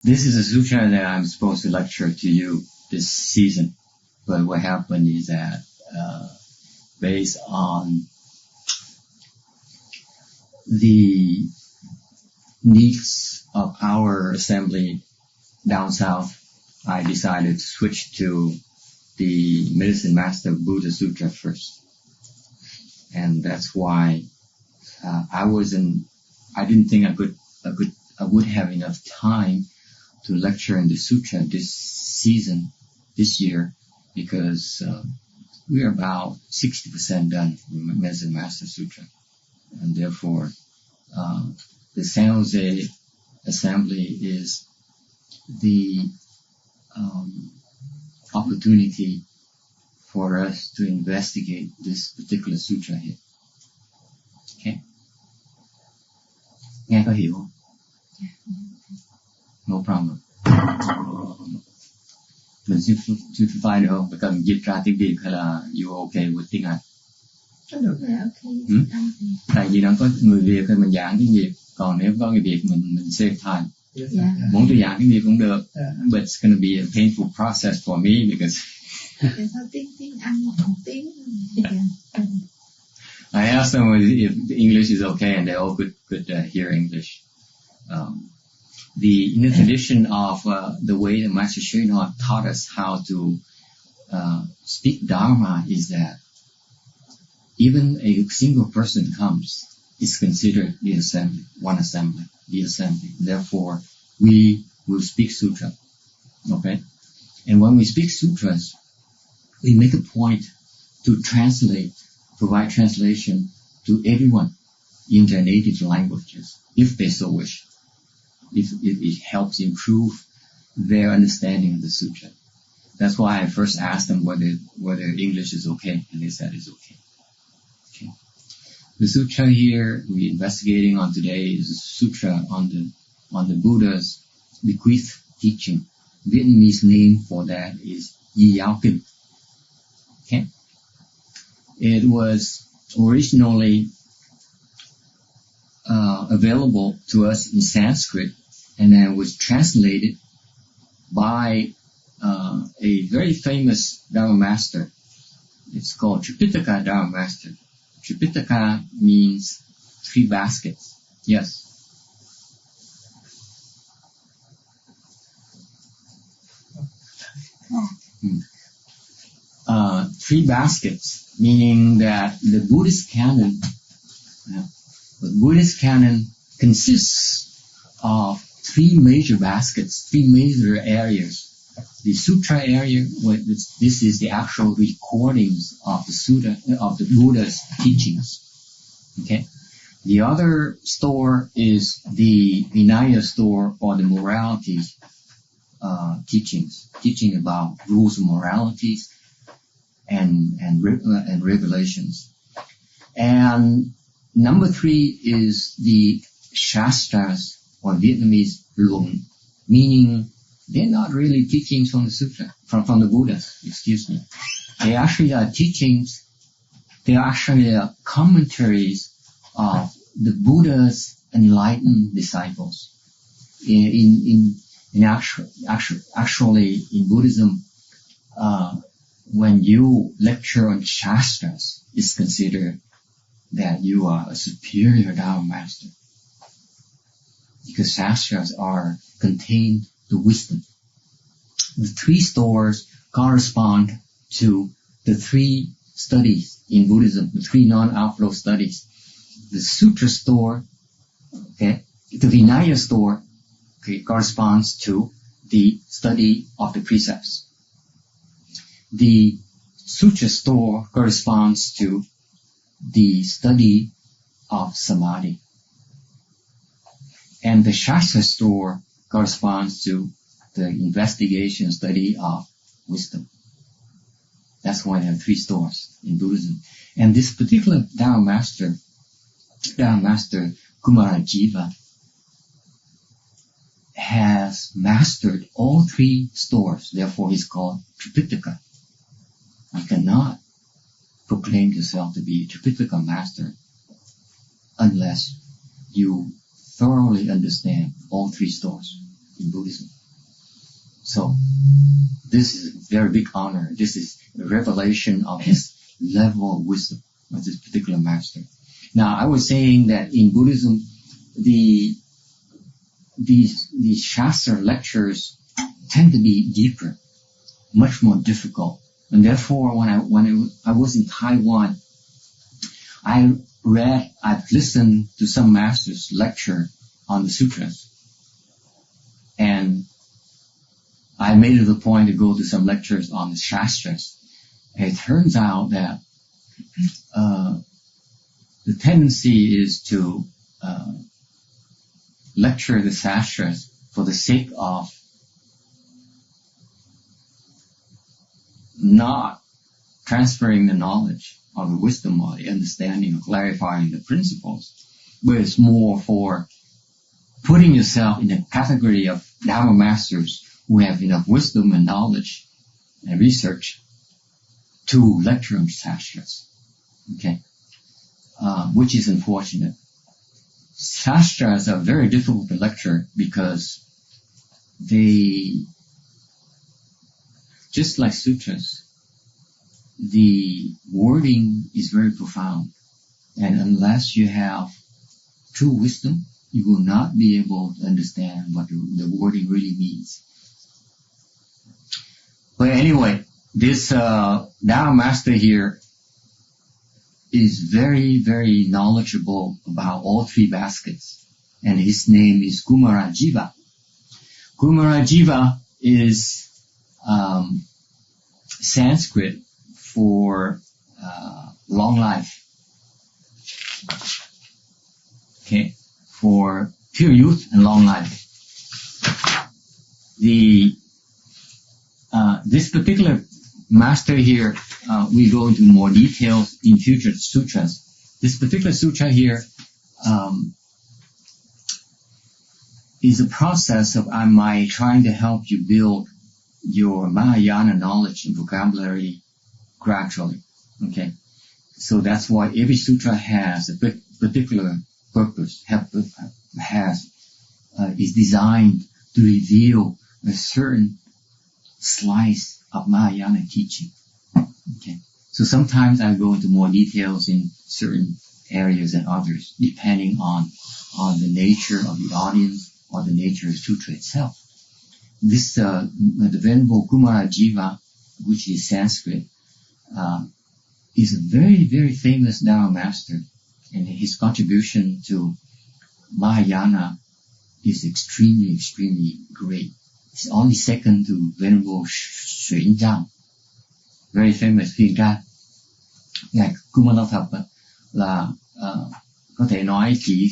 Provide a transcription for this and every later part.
This is a sutra that I'm supposed to lecture to you this season. But what happened is that, based on the needs of our assembly down south, I decided to switch to the Medicine Master Buddha Sutra first. And that's why I didn't think I would have enough time to lecture in the sutra this season, this year, because we're about 60% done with Medicine Master Sutra. And therefore, the San Jose Assembly is the opportunity for us to investigate this particular sutra here. Okay? Nghe có hiểu không? No problem. Mình simplify được không? Phải cần dịch ra tiếng Việt hay là you okay with tiếng Anh? Được, okay. Tại vì nó có người Việt thì mình giảng tiếng Việt, còn nếu có người Việt mình save time. Muốn tôi giảng tiếng Việt cũng được, but it's going to be a painful process for me because tiếng Anh một tiếng. I asked them if the English is okay, and they all could hear English. In the tradition of the way the Master Shunyat taught us how to speak Dharma is that even a single person comes, is considered the assembly, the assembly. Therefore, we will speak sutra. Okay? And when we speak sutras, we make a point to provide translation to everyone in their native languages, if they so wish. If it helps improve their understanding of the sutra. That's why I first asked them whether English is okay, and they said it's okay. Okay. The sutra here we're investigating on today is a sutra on the Buddha's bequeathed teaching. Vietnamese name for that is Yi Yao Kinh. Okay. It was originally available to us in Sanskrit, and then was translated by a very famous Dharma master. It's called Tripitaka Dharma Master. Tripitaka means 3 baskets. Yes. 3 baskets, meaning that the Buddhist canon consists of 3 major baskets, 3 major areas. The sutra area, this is the actual recordings of the sutra, of the Buddha's teachings. Okay. The other store is the Vinaya store, or the moralities teaching about rules of moralities and revelations. And number 3 is the Shastras, or Vietnamese Luận, meaning they're not really teachings from the Sutra, from the Buddhas, excuse me. They actually are teachings, they are actually commentaries of the Buddha's enlightened disciples. Actually, in Buddhism, when you lecture on Shastras, it's considered that you are a superior Dharma master. Because Shastras contain the wisdom. The 3 stores correspond to the 3 studies in Buddhism, the 3 non-outflow studies. The Sutra store, okay, the Vinaya store, okay, corresponds to the study of the precepts. The Sutra store corresponds to the study of Samadhi. And the Shastra store corresponds to the investigation, study of wisdom. That's why there are 3 stores in Buddhism. And this particular Dharma master Kumarajiva, has mastered all 3 stores. Therefore, he's called Tripitaka. You cannot proclaim yourself to be a Tripitaka master unless you thoroughly understand all 3 stores. in Buddhism. So this is a very big honor. This is a revelation of his level of wisdom of this particular master. Now, I was saying that in Buddhism, these Shastra lectures tend to be deeper, much more difficult. And therefore, when I was in Taiwan, I've listened to some masters lecture on the sutras. And I made it a point to go to some lectures on the Shastras. And it turns out that the tendency is to lecture the Shastras for the sake of not transferring the knowledge or the wisdom or the understanding or clarifying the principles, but it's more for putting yourself in the category of Dharma masters who have enough wisdom and knowledge and research to lecture on Shastras. Okay? Which is unfortunate. Shastras are very difficult to lecture because they, just like sutras, the wording is very profound. And unless you have true wisdom, you will not be able to understand what the wording really means. But anyway, this Dharma master here is very, very knowledgeable about all three baskets. And his name is Kumarajiva. Kumarajiva is Sanskrit for long life. Okay, for pure youth and long life. This particular master here, we go into more details in future sutras. This particular sutra here is a process of my trying to help you build your Mahayana knowledge and vocabulary gradually. Okay, so that's why every sutra has a particular purpose. Is designed to reveal a certain slice of Mahayana teaching. Okay, so sometimes I go into more details in certain areas than others, depending on the nature of the audience or the nature of the sutra itself. This the Venerable Kumarajiva, which is Sanskrit, is a very, very famous Dharma master, and his contribution to Mahayana is extremely, extremely great. It's only second to Venerable Xuyên Trang, very famous Huyền Trang. Ngài Kumala Thập là có thể nói chỉ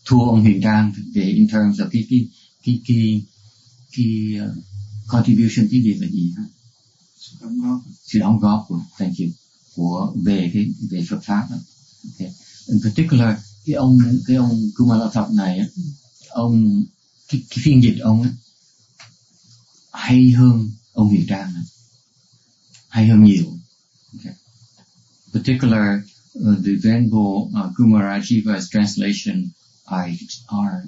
thua ông Huyền Trang về in terms of cái contribution tiếng Việt là gì hả? Sự đóng góp của thank you của về Phật pháp. Okay. In particular cái ông Kumala Thập này, ông cái phiên dịch ông ấy, hay hơn ông Huyền Trang này, hay hơn nhiều. Okay. Particular the Venerable Kumarajiva's translation are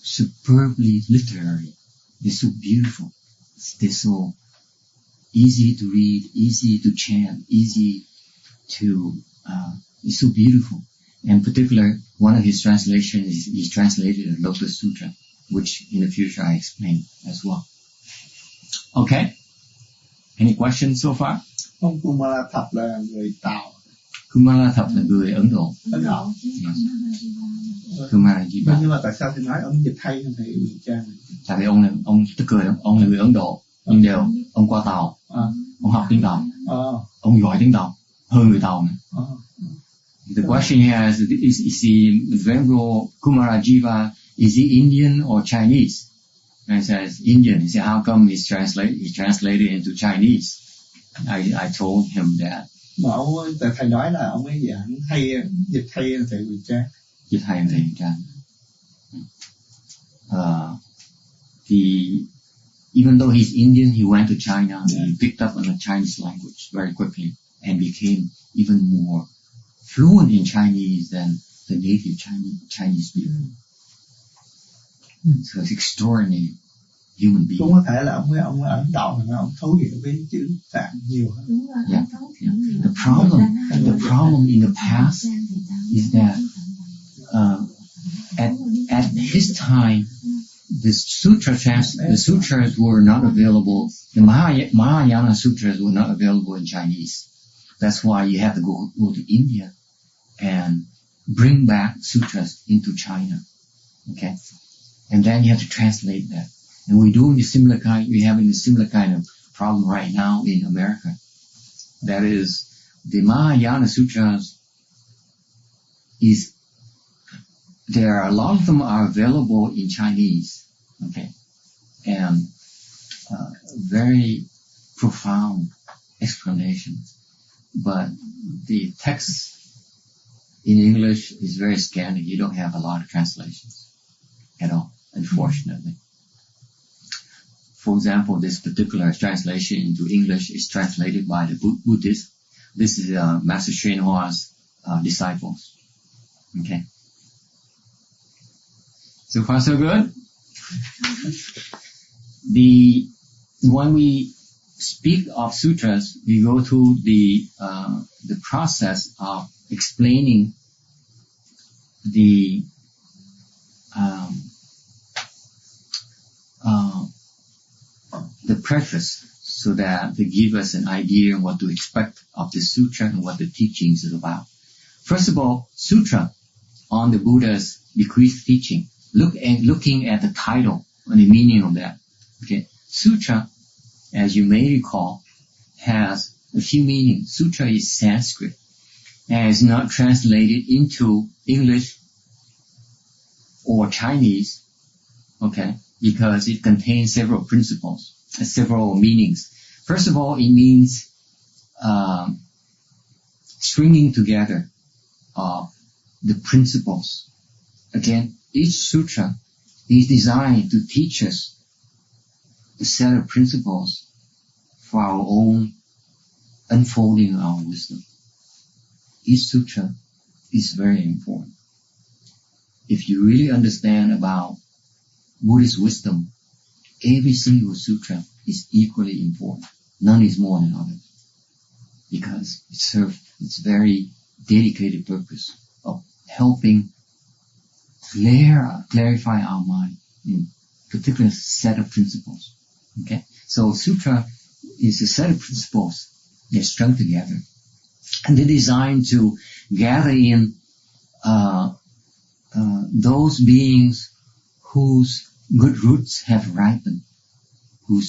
superbly literary. They're so beautiful. They're so easy to read, easy to chant, easy to. It's so beautiful. In particular, one of his translations is he's translated a Lotus Sutra, which in the future I explain as well. Okay. Any questions so far? Ông Kumala Thập là người Tàu. Kumala Thập là người Ấn Độ. Ấn Độ. Yes. Kumarajiva. Nhưng mà tại sao thì nói ông dịch hay hơn thầy Huyền Trang? Tại vì ông tức cười lắm, ông là người Ấn Độ, nhưng đều ông qua Tàu, ông học tiếng Tàu, ông giỏi tiếng Tàu hơn người Tàu nữa. The question here is the Venerable Kumarajiva, is he Indian or Chinese? And he says Indian. He said, how come he translated into Chinese? I told him that. Mà ông thầy nói là ông ấy giảng hay, dịch hay hơn thầy Huyền Trang. Dịch hay hơn thầy Huyền Trang. Even though he's Indian, he went to China and he picked up on the Chinese language very quickly and became even more fluent in Chinese than the native Chinese speaker. So it's extraordinary human being. Cũng có thể là ông ấy ấn đạo là ông thấu hiểu cái chữ Phạn nhiều hơn. Đúng rồi, Yeah. thấu hiểu nhiều. The problem in the past is that at his time, the sutras were not available. The Mahayana sutras were not available in Chinese. That's why you have to go to India and bring back sutras into China. Okay, and then you have to translate that. And we're having a similar kind of problem right now in America. That is, the Mahayana sutras a lot of them are available in Chinese, okay, and very profound explanations. But the text in English is very scanty. You don't have a lot of translations at all, unfortunately. For example, this particular translation into English is translated by the Buddhists. This is Master Hsuan Hua's disciples. Okay. So far, so good. When we speak of sutras, we go through the process of explaining the preface, so that they give us an idea of what to expect of the sutra and what the teachings is about. First of all, sutra on the Buddha's bequeathed teaching. Looking at the title and the meaning of that. Okay, sutra, as you may recall, has a few meanings. Sutra is Sanskrit and is not translated into English or Chinese. Okay, because it contains several principles, several meanings. First of all, it means stringing together of the principles. Again, each sutra is designed to teach us a set of principles for our own unfolding of our wisdom. Each sutra is very important. If you really understand about Buddhist wisdom, every single sutra is equally important. None is more than others, because it serves its very dedicated purpose of helping clarify our mind in a particular set of principles. Okay, so sutra is a set of principles that strung together, and they're designed to gather in those beings whose good roots have ripened, who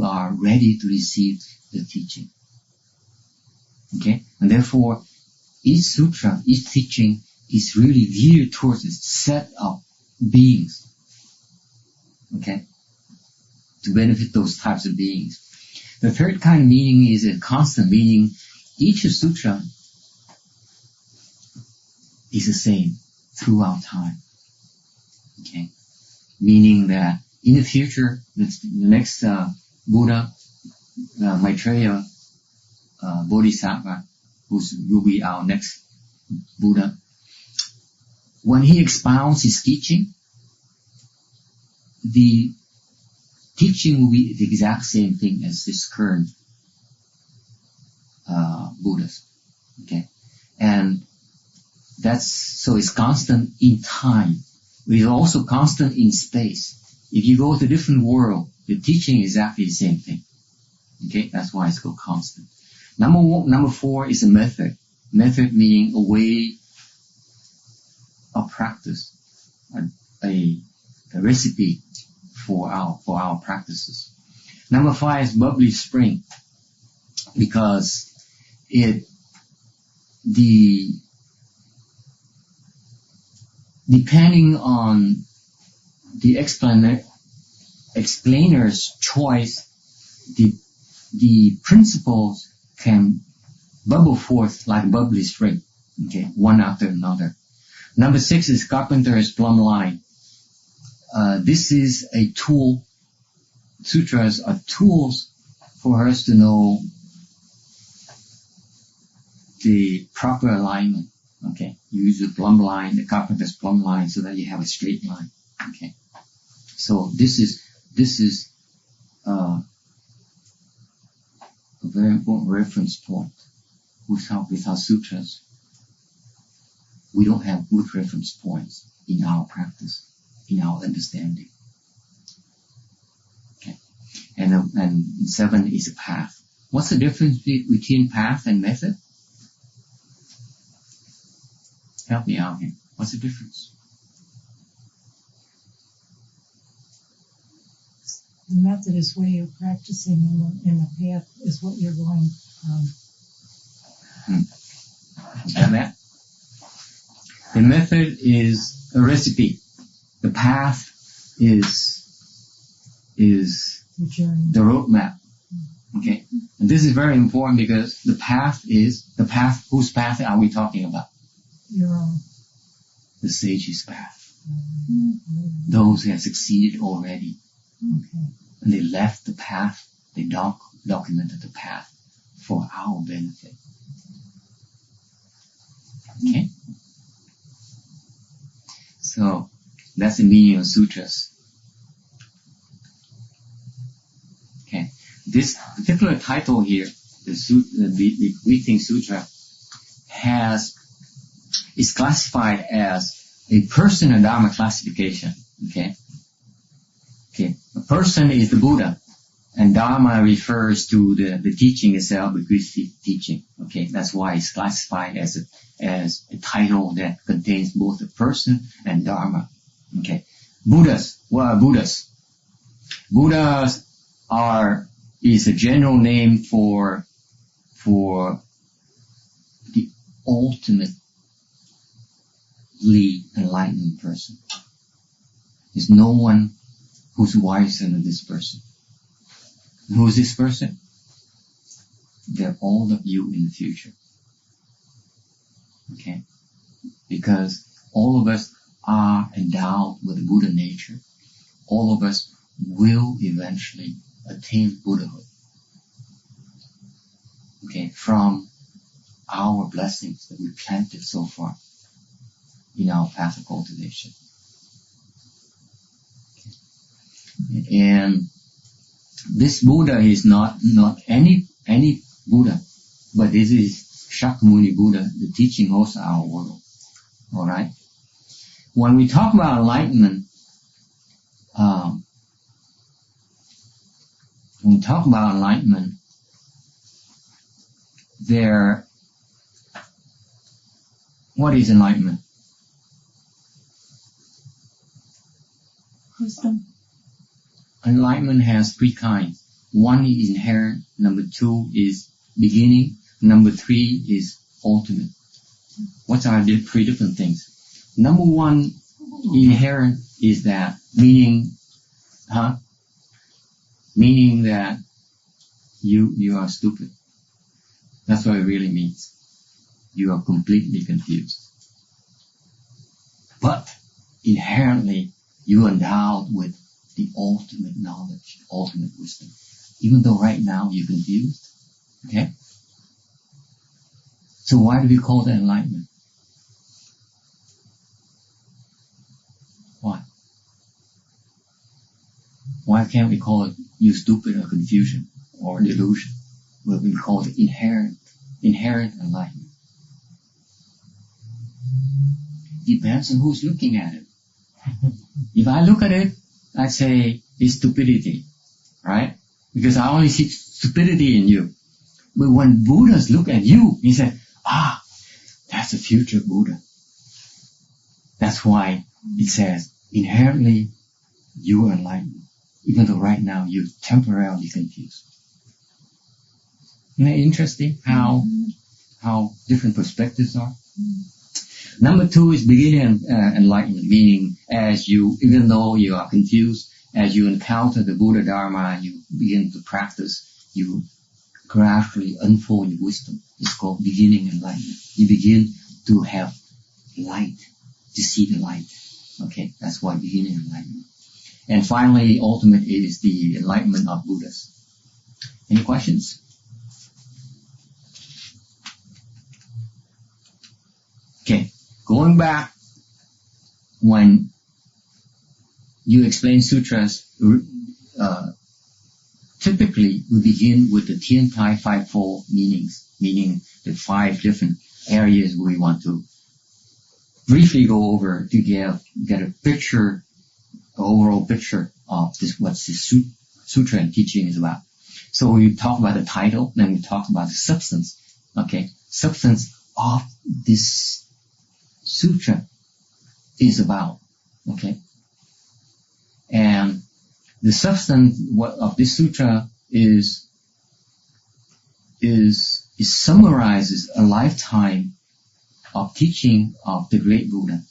are ready to receive the teaching. Okay, and therefore each sutra, each teaching is really geared towards a set of beings, okay, to benefit those types of beings. The third kind of meaning is a constant meaning. Each sutra is the same throughout time, okay, meaning that in the future, the next Buddha, Maitreya Bodhisattva, who will be our next Buddha, when he expounds his teaching, the teaching will be the exact same thing as this current Buddhas. Okay, and so it's constant in time. It's also constant in space. If you go to a different world, the teaching is exactly the same thing. Okay, that's why it's called constant. Number 4 is a method. Method meaning a way of practice, a recipe for our practices. Number 5 is bubbly spring, because depending on the explainer's choice, the principles can bubble forth like bubbly spring, okay, one after another. Number 6 is carpenter's plumb line. This is a tool. Sutras are tools for us to know the proper alignment. Okay, you use the plumb line, the carpenter's plumb line, so that you have a straight line. Okay. So this is a very important reference point. Without sutras, we don't have good reference points in our practice, in our understanding. Okay. And 7 is a path. What's the difference between path and method? Help me out here. What's the difference? The method is where you're practicing, and the path is what you're going on. Understand that? The method is a recipe. The path is The journey. the roadmap. Okay? And this is very important because the path, whose path are we talking about? Your own. The sage's path. Those who have succeeded already. Okay. And they left the path, they documented the path for our benefit. Okay? So, that's the meaning of sutras. Okay. This particular title here, the Bequeathed Sutra, is classified as a person and Dharma classification. Okay? Okay. A person is the Buddha, and Dharma refers to the teaching itself, the bequeathed teaching. Okay? That's why it's classified as a title that contains both a person and Dharma. Okay? Buddhas. What are Buddhas? Buddhas is a general name for the ultimately enlightened person. There's no one who's wiser than this person. Who is this person? They're all of you in the future. Okay? Because all of us are endowed with the Buddha nature. All of us will eventually attain Buddhahood. Okay? From our blessings that we planted so far in our path of cultivation. Okay. And this Buddha is not any Buddha, but this is Shakyamuni Buddha, the teaching host of our world. Alright? When we talk about enlightenment, what is enlightenment? Wisdom. Enlightenment has 3 kinds. 1 is inherent, number 2 is beginning, number 3 is ultimate. What are the 3 different things? Number 1, inherent, is that meaning that you are stupid. That's what it really means. You are completely confused. But inherently, you are endowed with the ultimate knowledge, ultimate wisdom. Even though right now you're confused. Okay? So why do we call that enlightenment? Why? Why can't we call it you stupid or confusion or delusion? But we call it inherent enlightenment. Depends on who's looking at it. If I look at it, I say it's stupidity, right? Because I only see stupidity in you. But when Buddhas look at you, he said, that's a future Buddha. That's why it says, inherently, you are enlightened, even though right now you're temporarily confused. Isn't that interesting how different perspectives are? Number 2 is beginning enlightenment, meaning even though you are confused, as you encounter the Buddha Dharma and you begin to practice, you gradually unfold your wisdom. It's called beginning enlightenment. You begin to have light, to see the light. Okay, that's why beginning enlightenment. And finally, ultimate is the enlightenment of Buddhas. Any questions? Okay, going back when you explain sutras, typically we begin with the Tian Tai Fivefold meanings, meaning the 5 different areas we want to briefly go over to get a picture, overall picture of this, what this sutra and teaching is about. So we talk about the title, then we talk about the substance. Okay, substance of this sutra is about. Okay, and the substance of this sutra is summarizes a lifetime of teaching of the great Buddha.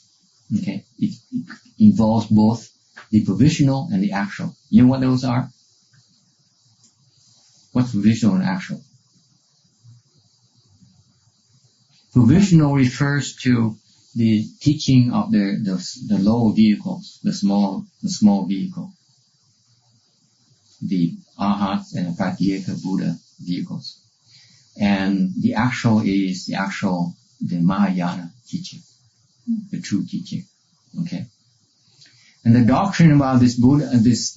Okay, it involves both the provisional and the actual. You know what those are? What's provisional and actual? Provisional refers to the teaching of the lower vehicles, the small vehicle, the Arhats and the Pratyeka Buddha vehicles. And the actual is the Mahayana teaching, the true teaching. Okay. And the doctrine about this Buddha, this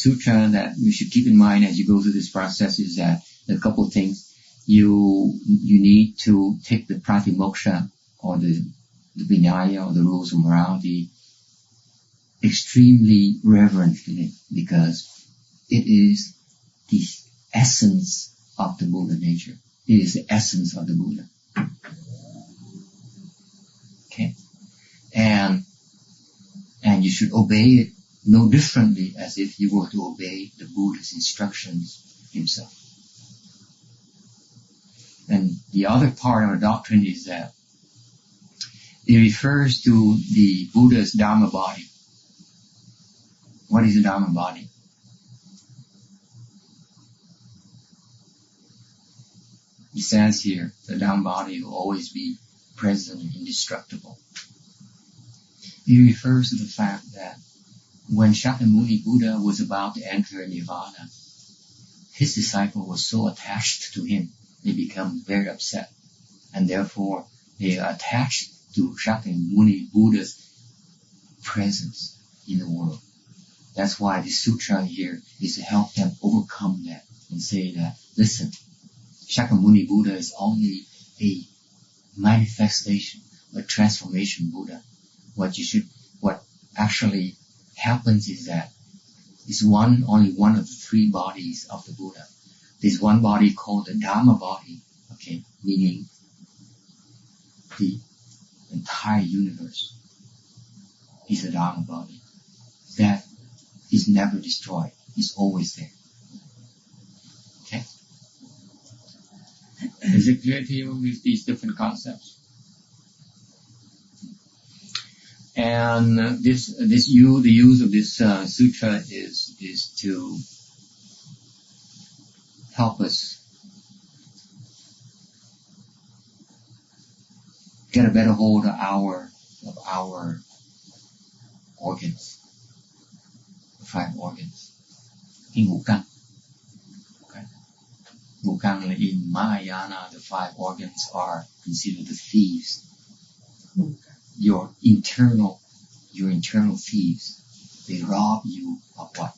sutra that we should keep in mind as you go through this process is that a couple of things. You need to take the pratimoksha or the vinaya or the rules of morality extremely reverently, because it is the essence of the Buddha nature. It is the essence of the Buddha. Okay, and you should obey it no differently as if you were to obey the Buddha's instructions himself. And the other part of the doctrine is that it refers to the Buddha's Dharma body. What is the Dharma body? It says here, the Dharma body will always be present and indestructible. It refers to the fact that when Shakyamuni Buddha was about to enter Nirvana, his disciple was so attached to him, they become very upset, and therefore they are attached to Shakyamuni Buddha's presence in the world. That's why the sutra here is to help them overcome that and say that, listen, Shakyamuni Buddha is only a manifestation, a transformation Buddha. What actually happens is that it's only one of the 3 bodies of the Buddha. There's one body called the Dharma body, okay, meaning the entire universe is a Dharma body. That is never destroyed. It's always there. Okay? Is it clear to you with these different concepts? And the use of this sutra is to help us get a better hold of our organs, the 5 organs. In ngũ căn. Okay. Ngũ căn, in Mahayana, the 5 organs are considered the thieves. Your internal thieves. They rob you of what?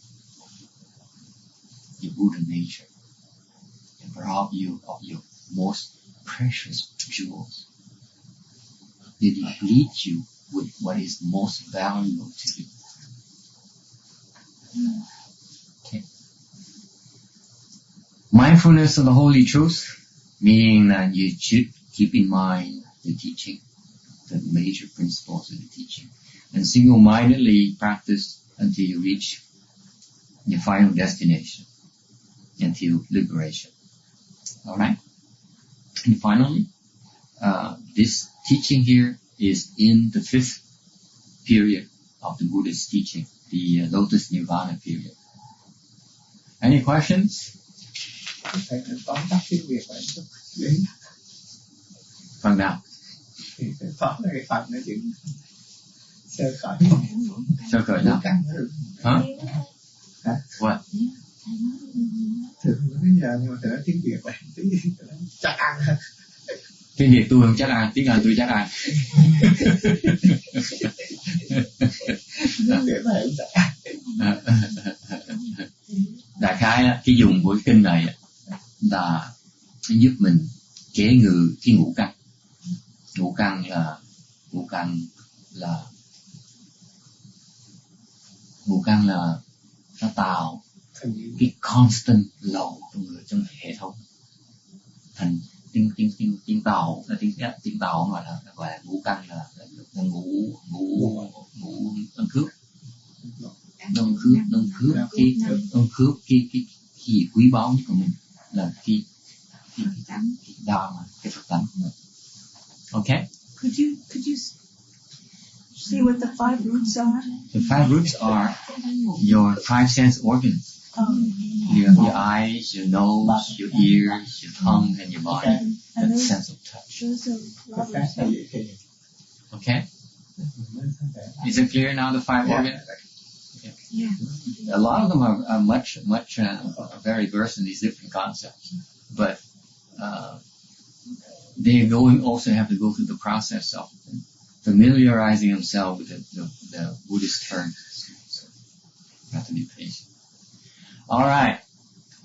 Your Buddha nature. They rob you of your most precious jewels. They deplete you with what is most valuable to you. Okay. Mindfulness of the Holy Truth, meaning that you should keep in mind the teaching, the major principles of the teaching, and single-mindedly practice until you reach your final destination, until liberation. Alright? And finally, this teaching here is in the 5th period of the Buddhist teaching, the Lotus Nirvana period. Any questions? Thầy tóm tắt tiếng Việt lại chút để Phần nào? thì cái tóm là cái phần nói chuyện sơ khởi. Sơ khởi nào? Hả? What? Thường bây giờ nhưng mà thầy nói tiếng Việt lại tí chắc ăn ha. Tiếng Việt tôi không chắc ăn, tiếng Anh tôi chắc ăn. Tiếng Việt này cái dùng của cái kinh này là nó giúp mình chế ngự cái ngũ căn. Ngũ căn là nó tạo cái constant flow trong hệ thống thành tiếng Tàu là tiếng Tàu gọi là ngũ căn là ngũ âm khước cái gì quý báu nhất của mình là cái Dharma, cái Phật tánh. Okay. Could you see what the 5 roots are? The 5 roots are your 5 sense organs. Your eyes, your nose, your ears, your tongue, and your body. That sense of touch. Okay? Is it clear now, the 5 organs? Okay. Yeah. A lot of them are much very versed in these different concepts. But they also have to go through the process of familiarizing themselves with the Buddhist terms. So you have to be patient. All right.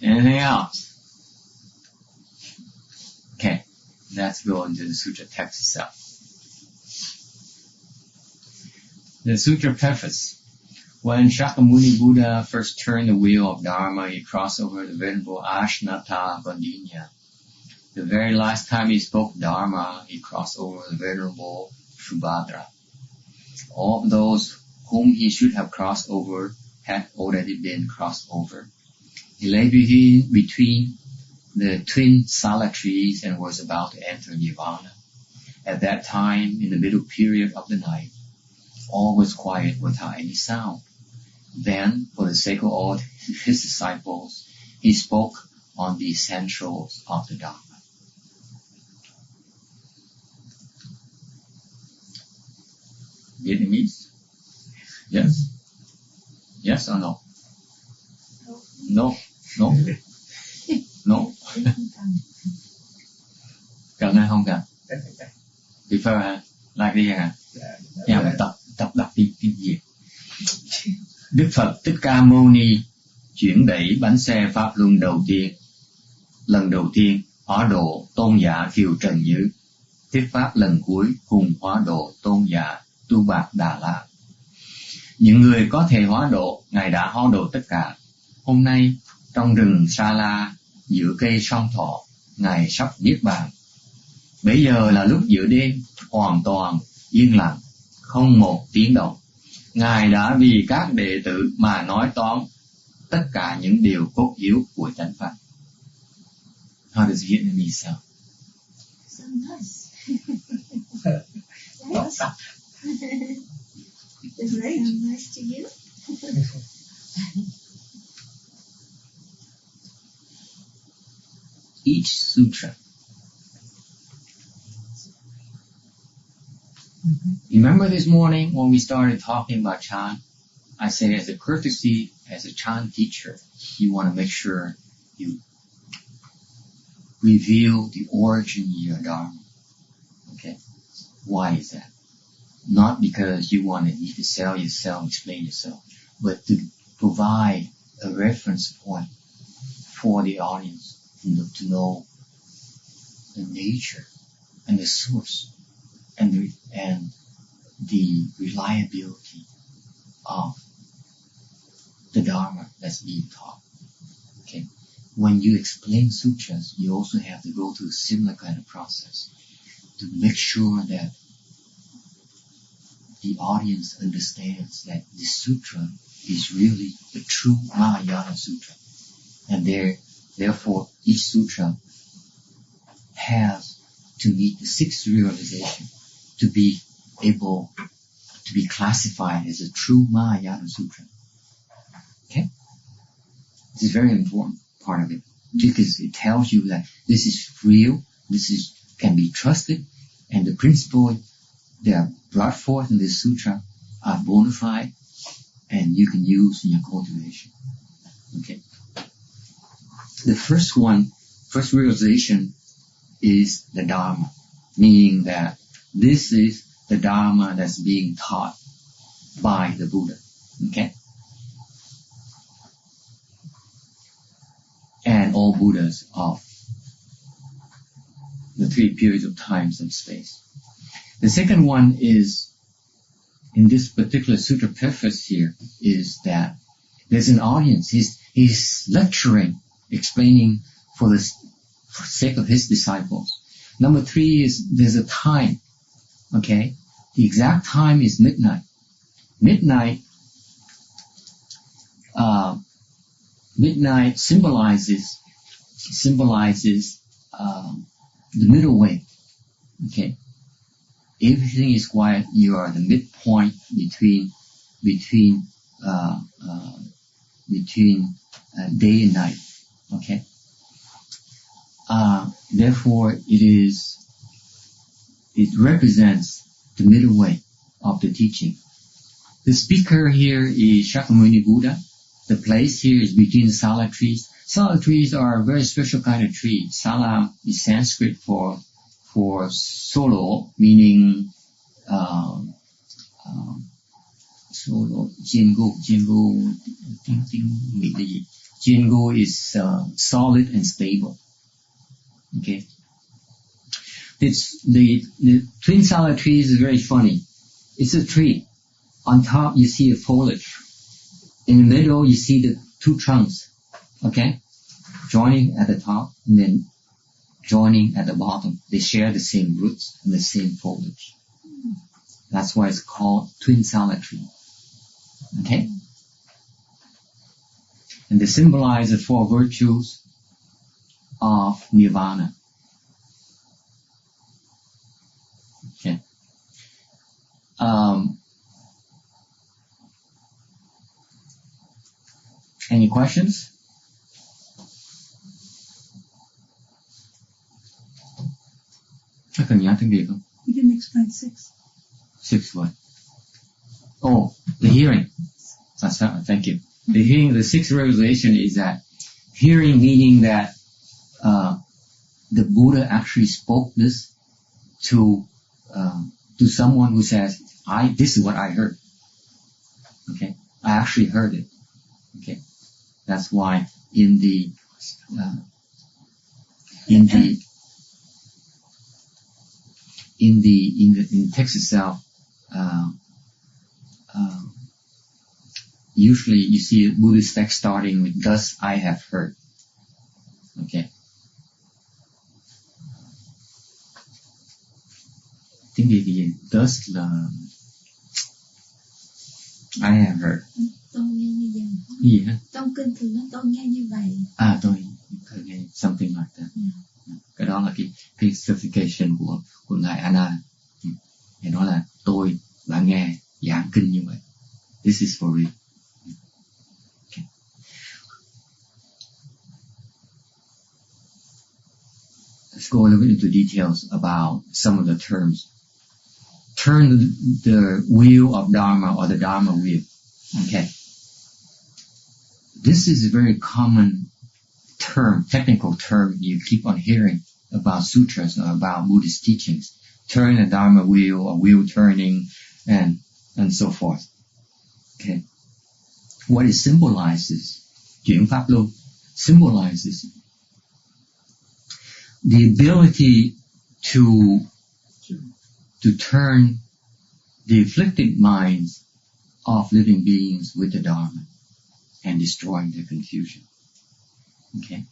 Anything else? Okay. Let's go into the sutra text itself. The sutra preface. When Shakyamuni Buddha first turned the wheel of Dharma, he crossed over the venerable Ashnata Vandinya. The very last time he spoke Dharma, he crossed over the venerable Subhadra. All of those whom he should have crossed over had already been crossed over. He lay between the twin sala trees and was about to enter Nirvana. At that time, in the middle period of the night, all was quiet without any sound. Then, for the sake of all his disciples, he spoke on the essentials of the Dharma. Vietnamese? Yes? Yes or no? No? No? No? Cần hay không cần? Prefer hả? Like đi hả? Em phải tập đọc tiếng Việt. Đức Phật Thích Ca Mâu Ni chuyển đẩy bánh xe Pháp Luân đầu tiên. Lần đầu tiên hóa độ tôn giả Kiều Trần Như. Thuyết pháp lần cuối cùng hóa độ tôn giả Tu Bạc Đà La. Những người có thể hóa độ, Ngài đã hóa độ tất cả. Hôm nay trong rừng Sa La giữa cây song thọ, Ngài sắp niết bàn. Bây giờ là lúc giữa đêm hoàn toàn yên lặng, không một tiếng động. Ngài đã vì các đệ tử mà nói toán tất cả những điều cốt yếu của chánh pháp. How does Vietnamese sound? So nice. Does it sound nice to you? Each sutra. Remember this morning when we started talking about chant? I said as a courtesy, as a chant teacher, you want to make sure you reveal the origin of your Dharma. Okay? Why is that? Not because you need to sell yourself, explain yourself, but to provide a reference point for the audience to know the nature and the source and the reliability of the Dharma that's being taught. Okay? When you explain sutras, you also have to go through a similar kind of process to make sure that the audience understands that the sutra is really the true Mahayana Sutra. And therefore, each sutra has to meet the 6th realization to be able to be classified as a true Mahayana Sutra. Okay? This is a very important part of it because it tells you that this is real, can be trusted, and the principles that are brought forth in this sutra are bona fide and you can use in your cultivation. Okay? The first realization is the Dharma, meaning that this is the Dharma that's being taught by the Buddha. Okay? and all Buddhas of the three periods of times and space. The second one is, in this particular sutra preface here, is that there's an audience. He's lecturing, explaining for the sake of his disciples. Number three is there's a time. Okay? The exact time is midnight. Midnight symbolizes the middle way. Okay? Everything is quiet. You are the midpoint between day and night. Okay? Therefore, it represents the middle way of the teaching. The speaker here is Shakyamuni Buddha. The place here is between the sala trees. Sala trees are a very special kind of tree. Sala is Sanskrit for solo, meaning solo. Jiangu is solid and stable. Okay. The twin sala trees is very funny. It's a tree. On top you see a foliage. In the middle you see the two trunks. Okay? Joining at the top and then joining at the bottom. They share the same roots and the same foliage. That's why it's called twin sala tree. Okay? And they symbolize the four virtues of nirvana. Okay. Any questions? Cần nhớ tiếng Việt không? You didn't explain 6. 6 what? Oh, the hearing. Thank you. The hearing, the sixth realization is that hearing meaning that the Buddha actually spoke this to someone who says, this is what I heard. Okay, I actually heard it. Okay, that's why in text itself, usually you see a Buddhist text starting with "Thus I have heard." Okay. Tiếng Việt gì? Thus là I have heard. Tôi nghe như vậy. Gì hả? Trong kinh thường nói tôi nghe như vậy. Tôi nghe something like that. Cái đó là cái certification của ngài Anna. Thì nói là tôi đã nghe giảng kinh như vậy. This is for real. Okay. Let's go a little bit into details about some of the terms. Turn the wheel of Dharma or the Dharma wheel. Okay. This is a very common term, technical term you keep on hearing about sutras or about Buddhist teachings. Turn the Dharma wheel or wheel turning and so forth. Okay. What it symbolizes, chuyển pháp luân, symbolizes the ability to turn the afflicted minds of living beings with the Dharma and destroying their confusion. Okay.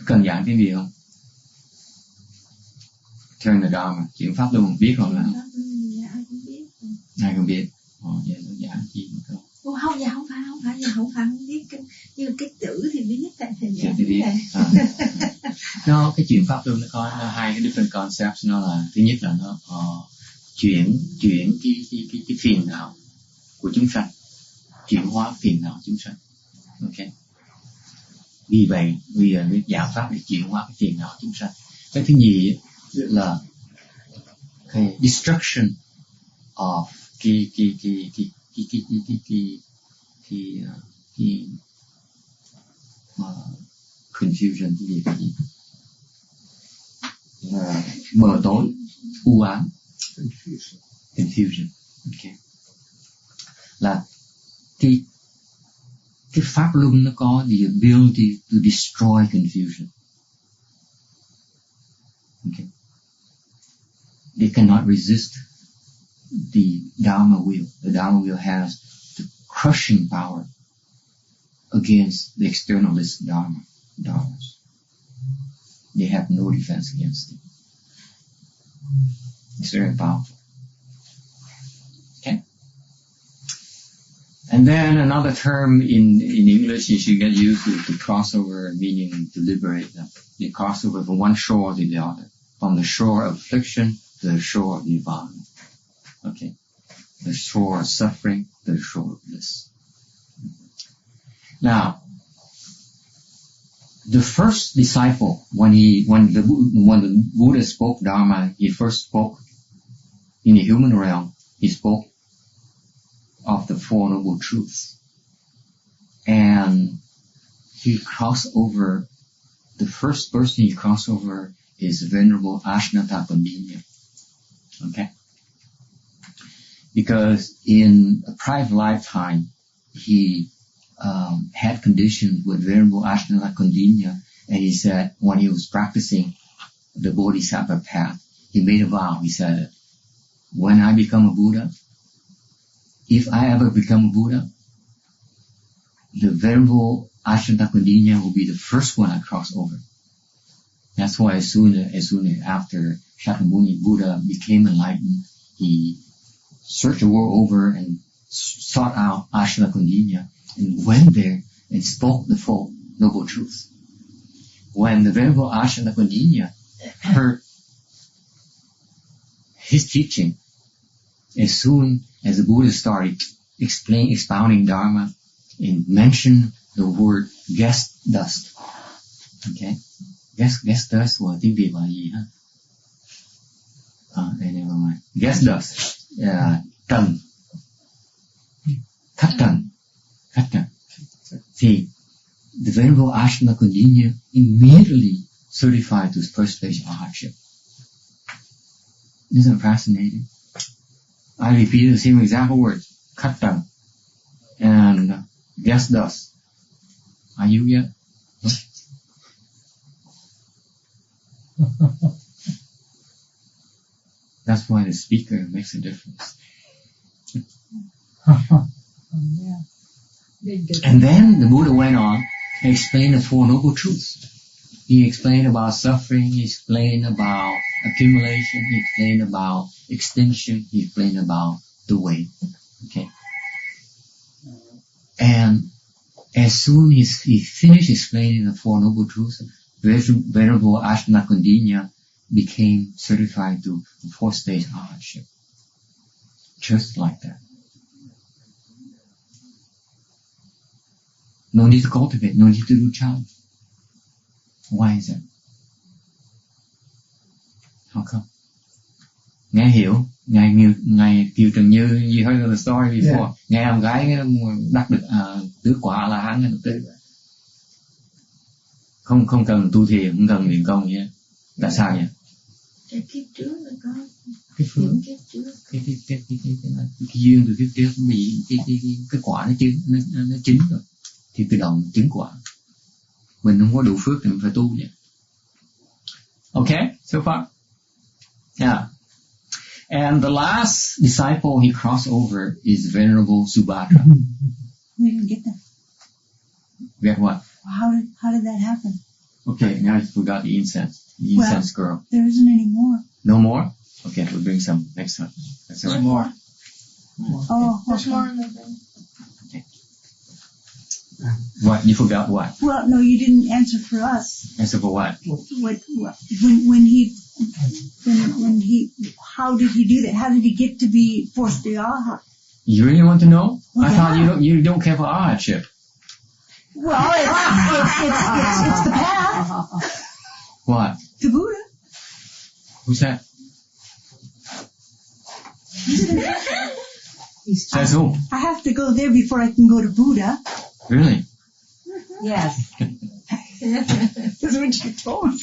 Cần giảng cái gì không? Turn the Dharma, chuyển pháp luân biết rồi là Dạ, ai cũng biết. ai không biết. Vậy nó giảng chi mà không? Không, dạ không phải không biết. Nhưng cái chữ thì biết tại thầy Dạ thì biết. Nó cái chuyển pháp luân nó có hai cái different concepts. Nó là thứ nhất là nó chuyển cái phiền não của chúng sanh, chuyển hóa phiền não chúng sanh. Ok. Vì vậy bây giờ cái giải pháp để chuyển hóa cái phiền não chúng sanh. Cái thứ nhì là cái destruction of cái confusion, cái gì là mờ tối, u ám. confusion. Okay. Là cái pháp luân nó có the ability to destroy confusion. Okay. They cannot resist the Dharma wheel. The Dharma wheel has the crushing power against the externalist dharmas. They have no defense against it. It's very powerful. Okay? And then another term in English you should get used to crossover, meaning to liberate them. They cross over from one shore to the other. From the shore of affliction to the shore of nirvana. Okay? The shore of suffering to the shore of bliss. Now, the first disciple, when the Buddha spoke Dharma, he first spoke in the human realm. He spoke of the Four Noble Truths. And he crossed over, the first person he crossed over is Venerable Ashnata Kondinya. Okay? Because in a private lifetime, he had conditions with Venerable Ashnata Kondinya, and he said when he was practicing the Bodhisattva path, he made a vow. He said, when I become a Buddha, if I ever become a Buddha, the Venerable Ashnata Kondinya will be the first one I cross over. That's why as soon as after Shakyamuni Buddha became enlightened, he searched the world over and sought out Ashnata Kondinya and went there and spoke the Four Noble Truths. When the Venerable Ashnata Kondinya heard his teaching, as soon as the Buddha started expounding Dharma and mentioned the word guest dust. Okay? Guest dust, well, tiếng Việt là gì ha? Never mind. Guest dust. Trần. Khách trần. See, the Venerable Ashnata Kondinya immediately certified to first stage hardship. Isn't it fascinating? I repeated the same exact words. Khách trần. And guest dust. Are you yet? That's why the speaker makes a difference. Yeah. And then the Buddha went on and explained the Four Noble Truths. He explained about suffering, he explained about accumulation, he explained about extinction, he explained about the way. Okay. And as soon as he finished explaining the Four Noble Truths, Venerable Ashnata Kondinya became certified to the fourth stage hardship. Just like that. No need to cultivate, no need to do challenge. Why is that? How come? Nghe hiểu, Ngài Kiều Trần Như, you heard the story before. Yeah. Nghe em gái đắc được tứ quả là hán được tứ. Không cần tu thiền, không cần luyện công gì hết. Tại sao vậy? Cái kiếp trước là có cái phương, kiếp trước. Cái duyên từ kiếp trước bị cái quả nó chín rồi. Thì tự động chứng quả. Mình không có đủ phước thì mình phải tu vậy. Okay, so far? Yeah. And the last disciple he crossed over is Venerable Subhadra. We didn't get that. Get what? How did that happen? Okay, now you forgot the incense. The incense girl. There isn't any more. No more? Okay, we'll bring some next time. That's all right. More. Oh, there's more in the thing. Okay. What? You forgot what? Well, no, you didn't answer for us. Answer for what? How did he do that? How did he get to be forced to Arhat? You really want to know? Well, I thought you don't care for Arhatship. Well, it's the path. What? To Buddha. Who's that? Says who? I have to go there before I can go to Buddha. Really? Yes. That's what you told me.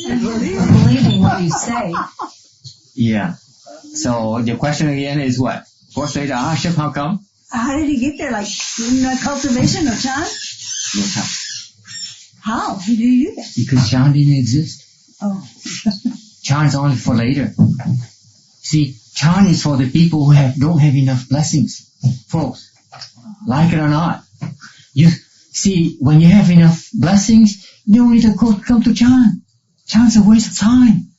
I'm believing what you say. Yeah. So the question again is what? 4 straight ahaship, how come? How did he get there? Like in the cultivation of Chan? No time. How did he do that? Because Chan didn't exist. Oh. Chan is only for later. See, Chan is for the people who don't have enough blessings. Folks, like it or not. You see, when you have enough blessings, you don't need to come to Chan. Chan's a waste of time.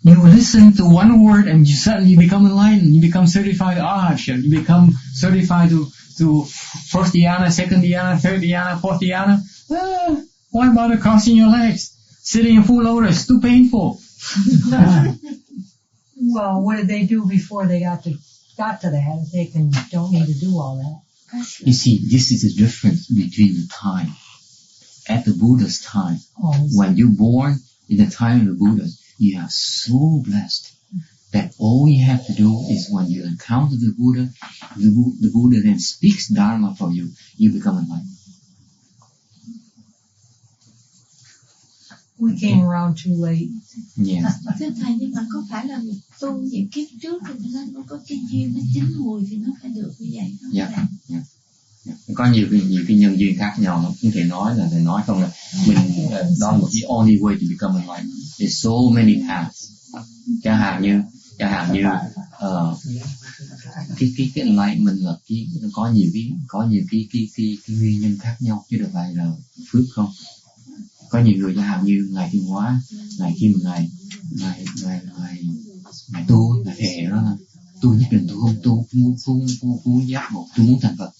You listen to one word and you suddenly become enlightened. You become certified arhat. You become certified to first dhyana, second dhyana, third dhyana, fourth dhyana. Why bother crossing your legs? Sitting in full lotus, too painful. Well, what did they do before they got to that? If they don't need to do all that. You see, this is the difference between the time. At the Buddha's time, when you're born in the time of the Buddha, you are so blessed that all you have to do is when you encounter the Buddha, the Buddha then speaks Dharma for you, you become enlightened. We came around too late. Yeah. Thưa thầy, nhưng mà có phải là tu những kiếp trước thì nó có cái duyên nó chín mùi thì nó phải được như vậy không? Yeah. Có nhiều cái nhân duyên khác nhau, nó không thể nói là không là mình đó là một cái only way to become enlightened. There's so many paths. Chẳng hạn như cái enlightenment là nó có nhiều cái nguyên nhân khác nhau chứ đâu phải là phước không. Có nhiều người chẳng hạn như ngài Thiên Hóa, ngài khi mà ngài tu, ngài thề đó là tôi nhất định tôi không tu giác ngộ, tôi muốn thành Phật.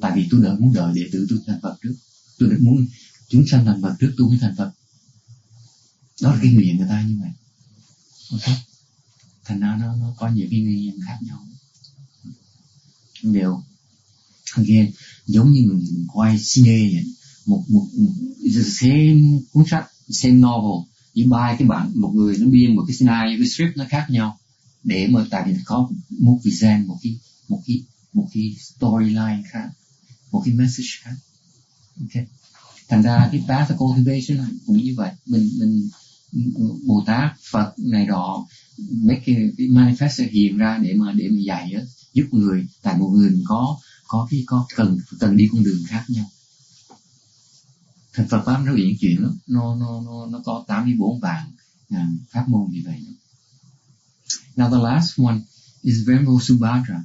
Tại vì tôi muốn đợi đệ tử tôi thành Phật trước, tôi muốn chúng sanh thành Phật trước tôi mới thành Phật. Đó là cái nguyện người ta như vậy. Okay. Thành ra nó có nhiều cái nguyên nhân khác nhau. Đều again giống như mình quay cine vậy. Một same cuốn sách, same novel, với ba cái bạn, một người nó biên một cái scenario, cái script nó khác nhau để mà tại vì có một vision, một cái storyline khác, một cái message khác. Okay. Thành ra cái path of cultivation cũng như vậy. Mình Bồ Tát, Phật này đó, mấy cái manifest hiện ra để mà dạy á, giúp người, tại một người mình có cần đi con đường khác nhau. Thành Phật Pháp nó uyển chuyển lắm, nó có 84 vạn pháp môn như vậy. Now the last one is Venerable Subhadra.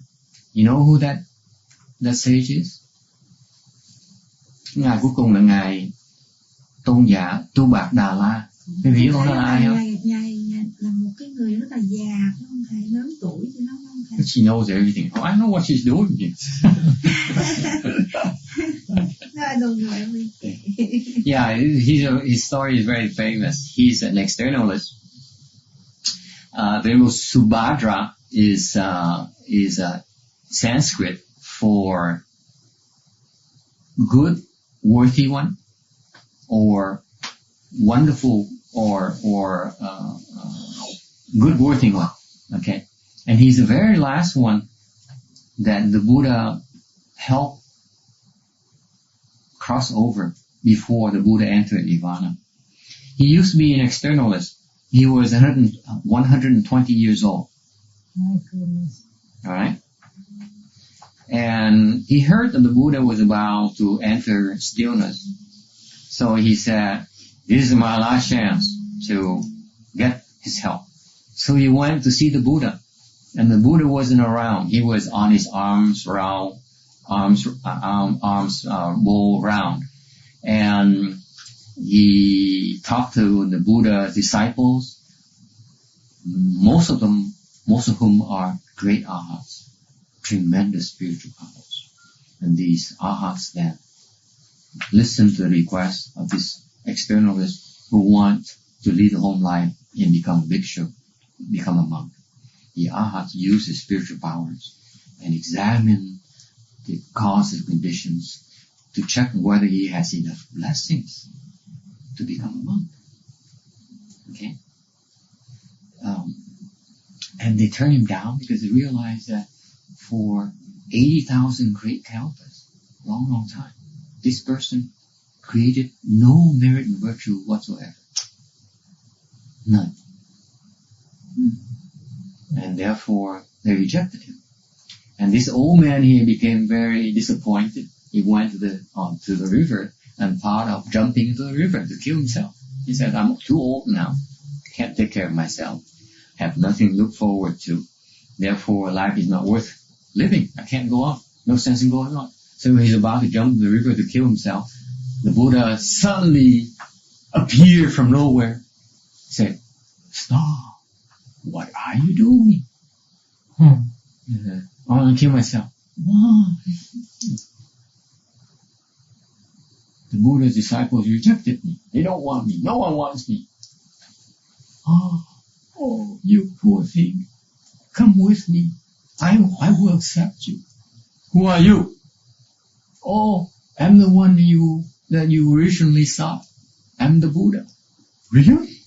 You know who that sage is? Ngài cuối cùng là ngài tôn giả Tu Bạc Đà La. Quý vị biết ông đó là ai không? Ngài là một cái người rất là già, không thầy, lớn tuổi chứ nó không thầy. She knows everything. Oh, I know what she's doing. No, I don't know everything. Yeah, his story is very famous. He's an externalist. Venerable Subhadra is Sanskrit for good, worthy one, or wonderful, or good, worthy one. Okay, and he's the very last one that the Buddha helped cross over before the Buddha entered Nirvana. He used to be an externalist. He was 120 years old. My goodness. All right. And he heard that the Buddha was about to enter stillness. So he said, this is my last chance to get his help. So he went to see the Buddha. And the Buddha wasn't around. He was on his arms roll round. And he talked to the Buddha's disciples, most of whom are great arhats, tremendous spiritual powers. And these arhats then listen to the request of this externalist who want to lead a home life and become a bhikshu, become a monk. The arhats use his spiritual powers and examine the causes and conditions to check whether he has enough blessings to become a monk. Okay? And they turn him down because they realize that for 80,000 great kalpas, long time, this person created no merit and virtue whatsoever. None. and therefore they rejected him. And this old man here became very disappointed. He went to the river and thought of jumping into the river to kill himself. He said, I'm too old now, can't take care of myself, have nothing to look forward to. Therefore, life is not worth living. I can't go on. No sense in going on. So he's about to jump into the river to kill himself. The Buddha suddenly appeared from nowhere. He said, stop. What are you doing? He said, I want to kill myself. Why? The Buddha's disciples rejected me. They don't want me. No one wants me. Oh, you poor thing. Come with me. I will accept you. Who are you? Oh, I'm the one that you originally saw. I'm the Buddha. Really?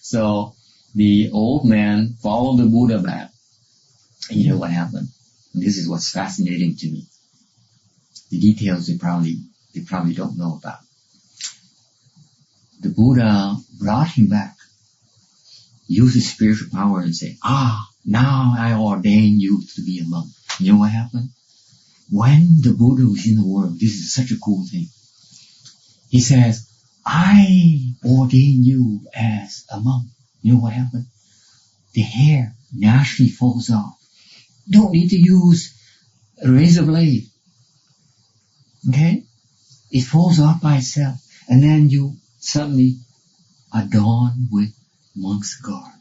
So the old man followed the Buddha back. And you know what happened? And this is what's fascinating to me. The details they probably don't know about. The Buddha brought him back, used his spiritual power and said, now I ordain you to be a monk. You know what happened? When the Buddha was in the world, this is such a cool thing. He says, I ordain you as a monk. You know what happened? The hair naturally falls off. Don't need to use a razor blade. Okay? It falls off by itself. And then you suddenly adorn with monk's garb.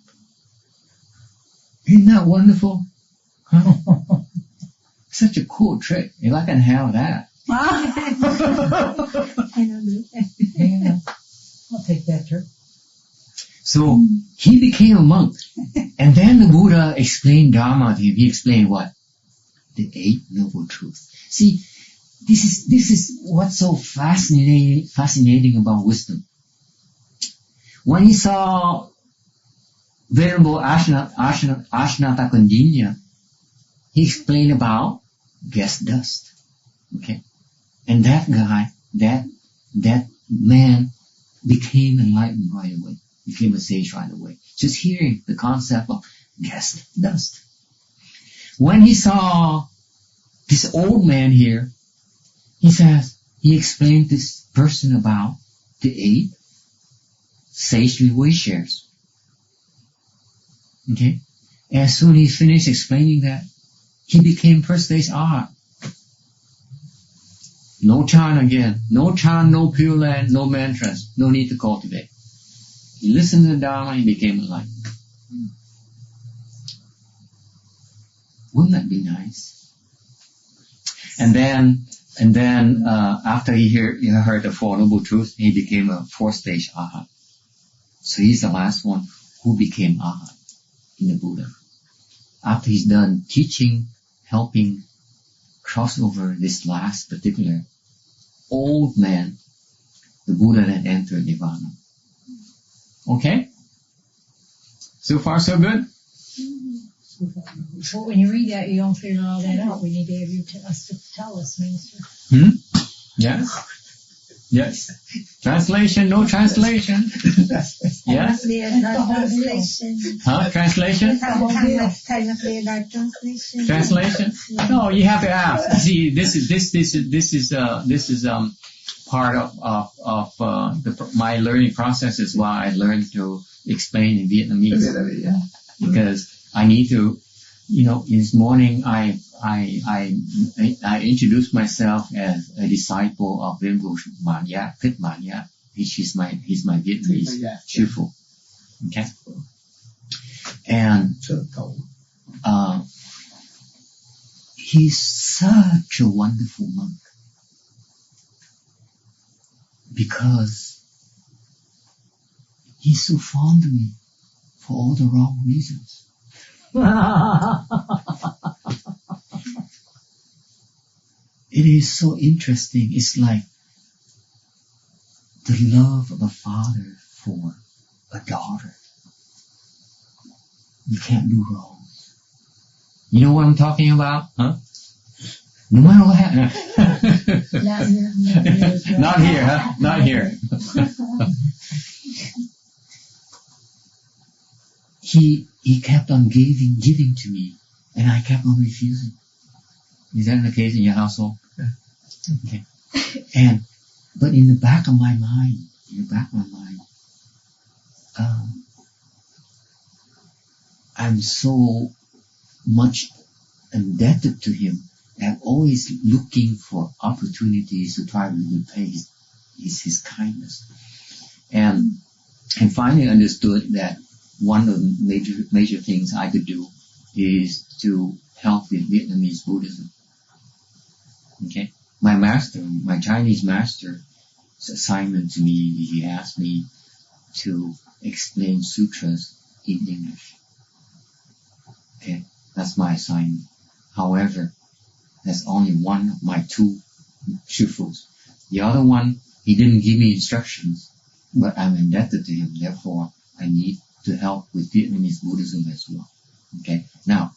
Isn't that wonderful? Huh? Such a cool trick. If I can have that. Yeah. I'll take that trick. So he became a monk. And then the Buddha explained Dharma to him. He explained what? The 8 Noble Truths. See, this is what's so fascinating about wisdom. When he saw Venerable Ashnata Kondinya, he explained about guest dust. Okay? And that guy, that man became enlightened right away. Became a sage right away. Just hearing the concept of guest dust. When he saw this old man here, he explained this person about the 8 sagely way-shares. Okay? As soon as he finished explaining that, he became first stage arhat. No chant again. No chant, no pure land, no mantras. No need to cultivate. He listened to the Dharma, he became enlightened. Wouldn't that be nice? And then after he heard the 4 Noble Truths, he became a 4th stage arhat. So he's the last one who became arhat in the Buddha. After he's done teaching, helping cross over this last particular old man, the Buddha then entered Nirvana. Okay? So far so good? Well, when you read that, you don't figure all that out. We need to have you tell us, Minister. Yes? Yes. Translation, no translation. Yes? Translation. Huh? Translation? Translation? No, you have to ask. See, this is part of my learning process is why I learned to explain in Vietnamese. Because I need to, this morning I introduced myself as a disciple of Venerable Manya, Thích Manya. He's my Vietnamese Shifu. Okay? And he's such a wonderful monk because he's so fond of me for all the wrong reasons. It is so interesting. It's like the love of a father for a daughter. You can't do wrong. You know what I'm talking about? Huh? No matter what happens. Not here, huh? Not here. he kept on giving to me, and I kept on refusing. Is that the case in your household? Okay. But in the back of my mind, I'm so much indebted to him. I'm always looking for opportunities to try to repay his kindness. And finally understood that one of the major things I could do is to help with Vietnamese Buddhism. Okay? My Chinese master's assignment to me, he asked me to explain sutras in English. Okay? That's my assignment. However, that's only one of my 2 shufus. The other one, he didn't give me instructions, but I'm indebted to him. Therefore, I need to help with Vietnamese Buddhism as well. Okay? Now,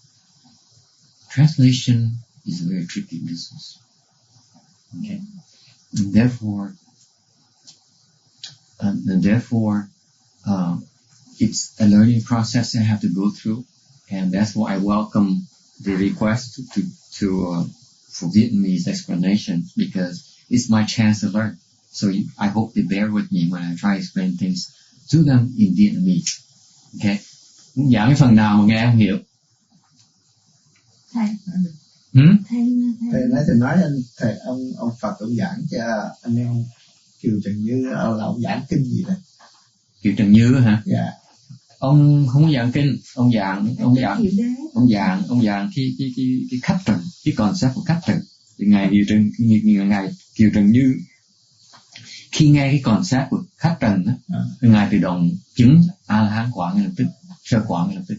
translation is a very tricky business. Okay? And therefore, it's a learning process I have to go through, and that's why I welcome the request for Vietnamese explanation, because it's my chance to learn. So I hope they bear with me when I try to explain things to them in Vietnamese. Okay? Giảng cái phần nào mà nghe không hiểu? Thầy. Thầy nói thì nói thầy ông Phật ông giảng cho anh em Kiều Trần Như là ông giảng kinh gì đấy? Kiều Trần Như hả? Dạ. Ông không có giảng kinh, ông giảng cái khách trần, cái concept của khách trần. Thì ngài Kiều Trần Như khi nghe cái concept của khách trần đó, ngài tự động chứng A La Hán quả ngay lập tức, sơ quả ngay lập tức.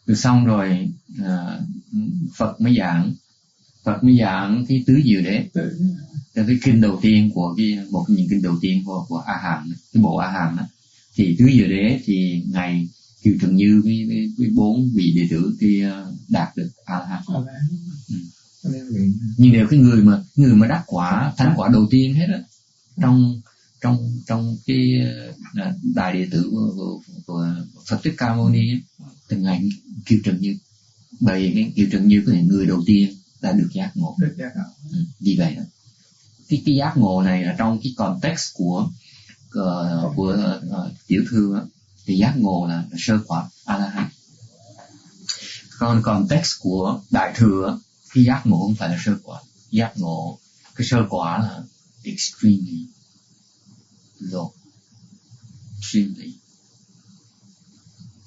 Rồi xong rồi Phật mới giảng cái tứ diệu đế. Cái kinh đầu tiên của một những kinh đầu tiên của A Hàm, cái bộ A Hàm đó, thì tứ diệu đế thì ngài Kiều Trần Như với 4 vị đệ tử kia đạt được A La Hán. Nhưng đều cái người mà đắc quả thánh quả đầu tiên hết á, trong cái đại đệ tử của Phật Thích Ca Mâu Ni từ ngài Kiều Trần Như. Bởi cái Kiều Trần Như là người đầu tiên đã được giác ngộ. Vì vậy đó, cái giác ngộ này là trong cái context của tiểu thư đó, thì giác ngộ là sơ quả A La Hán. Còn context của đại thừa, cái giác ngộ không phải là sơ quả. Giác ngộ, cái sơ quả là extremely low, extremely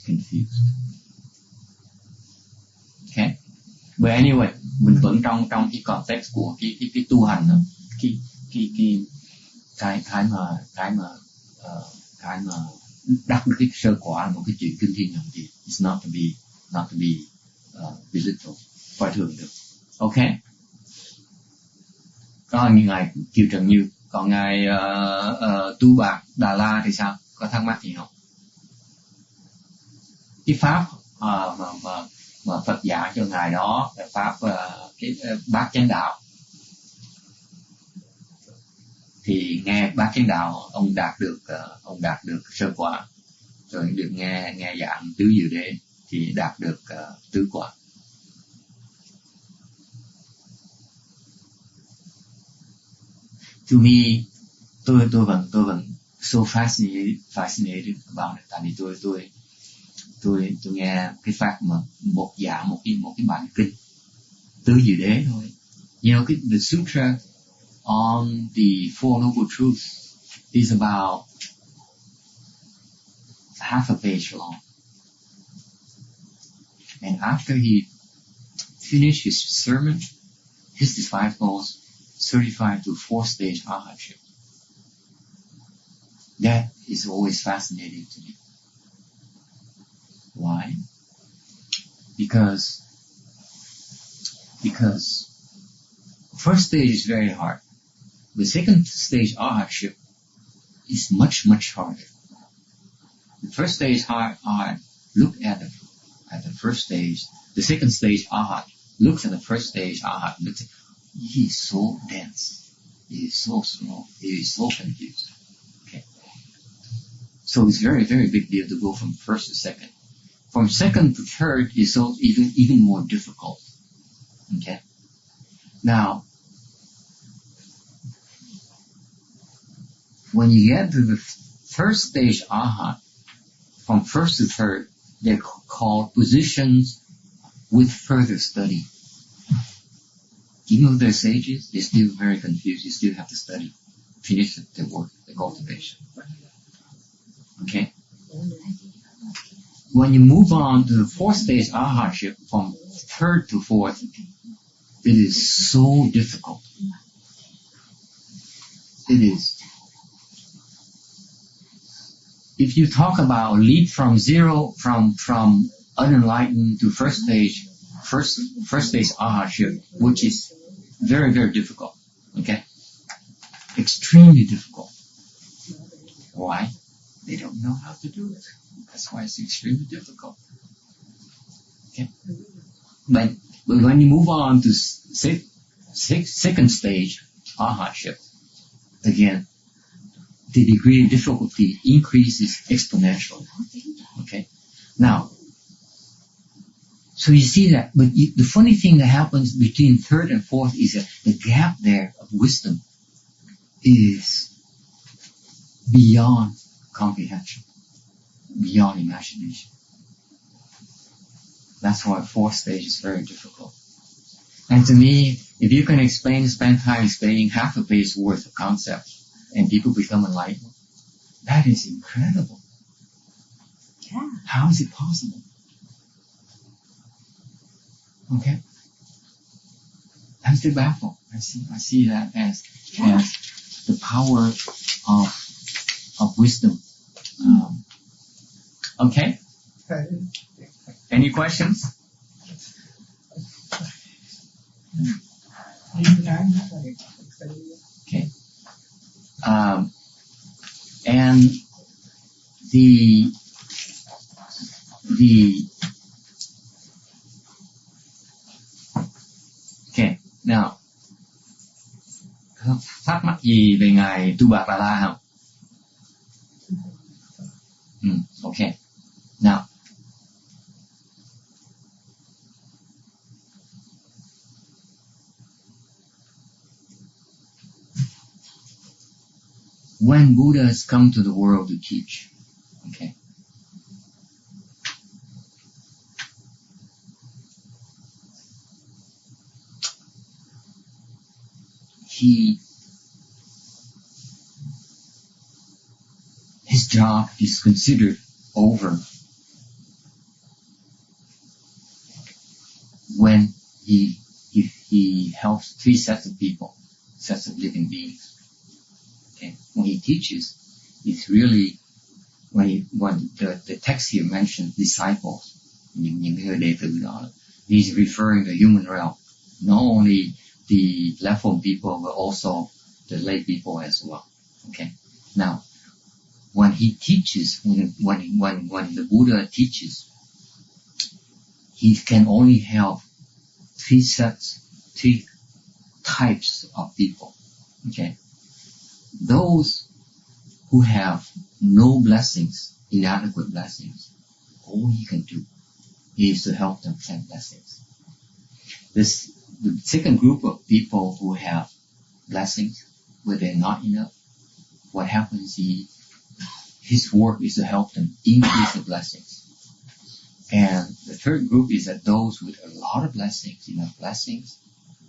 confused. Okay. But anyway, mình vẫn trong cái context của cái tu hành đó, cái mà đắc được cái sơ quả là một cái chuyện kinh thiên động địa. It's not to be belittled, coi thường được. Okay. Còn ngài Kiều Trần Như, còn ngài Tu Bạc Đà La thì sao? Có thắc mắc gì không? Cái pháp mà Phật dạy cho ngài đó là pháp cái bát chánh đạo. Thì nghe bát chánh đạo ông đạt được sơ quả, rồi được nghe giảng tứ diệu đế thì đạt được tứ quả. To me, tôi vẫn so fascinated about it. Tại vì tôi nghe cái pháp mà một cái bản kinh tứ diệu đế thôi. You know, the Sutra on the Four Noble Truths is about half a page long. And after he finished his sermon, his disciples certified to 4-stage arhatship. That is always fascinating to me. Why? Because first stage is very hard. The second stage arhatship is much harder. The first stage hard. Look at the first stage. The second stage arhat looks at the first stage arhat. He's so dense. It is so small. It is so confused. Okay. So it's very, very big deal to go from first to second. From second to third is so even more difficult. Okay. Now, when you get to the third stage arhat, from first to third, they're called positions with further study. Even though they're sages, they're still very confused. You still have to study, finish the work, the cultivation. Okay? When you move on to the fourth stage arhatship, from third to fourth, it is so difficult. It is. If you talk about leap from zero, from unenlightened to first stage arhatship, which is very, very difficult. Okay? Extremely difficult. Why? They don't know how to do it. That's why it's extremely difficult. Okay? But when you move on to second stage arhatship, again, the degree of difficulty increases exponentially. Okay? Now, so you see that, but the funny thing that happens between third and fourth is that the gap there of wisdom is beyond comprehension, beyond imagination. That's why fourth stage is very difficult. And to me, if you can spend time explaining half a page worth of concept and people become enlightened, that is incredible. Yeah. How is it possible? Okay? I'm still baffled. I see that as the power of wisdom. Okay? Any questions? Okay. And the okay, now thắc mắc gì về ngài Tu Bạt Đà La không? Okay. Now, when Buddhas come to the world to teach, okay, his job is considered over when he helps three sets of people, sets of living beings. Okay, when he teaches, it's really when the text here mentions disciples, những người đệ tử đó, he's referring to the human realm, not only the left-form people but also the lay people as well. Okay, now when he teaches, when the Buddha teaches, he can only help three types of people. Okay, those who have no blessings, inadequate blessings, all he can do is to help them plant blessings. The second group of people who have blessings, where they're not enough, what happens is his work is to help them increase the blessings. And the third group is that those with a lot of blessings, enough blessings,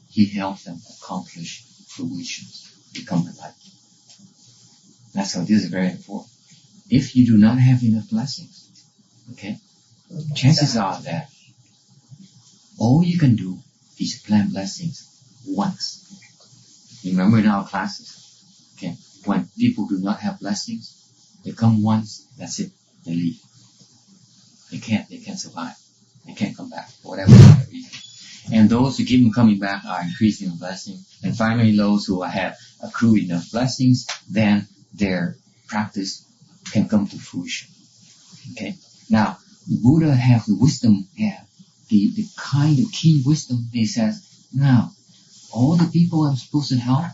he helps them accomplish fruition, become enlightened. That's why this is very important. If you do not have enough blessings, okay, chances are that all you can do is plant blessings once. Remember in our classes, okay, when people do not have blessings, they come once, that's it, they leave. They can't survive. They can't come back for whatever reason. And those who keep on coming back are increasing the blessing. And finally, those who have accrued enough blessings, then their practice can come to fruition. Okay? Now, Buddha has the wisdom, the kind of keen wisdom. He says, now, all the people I'm supposed to help,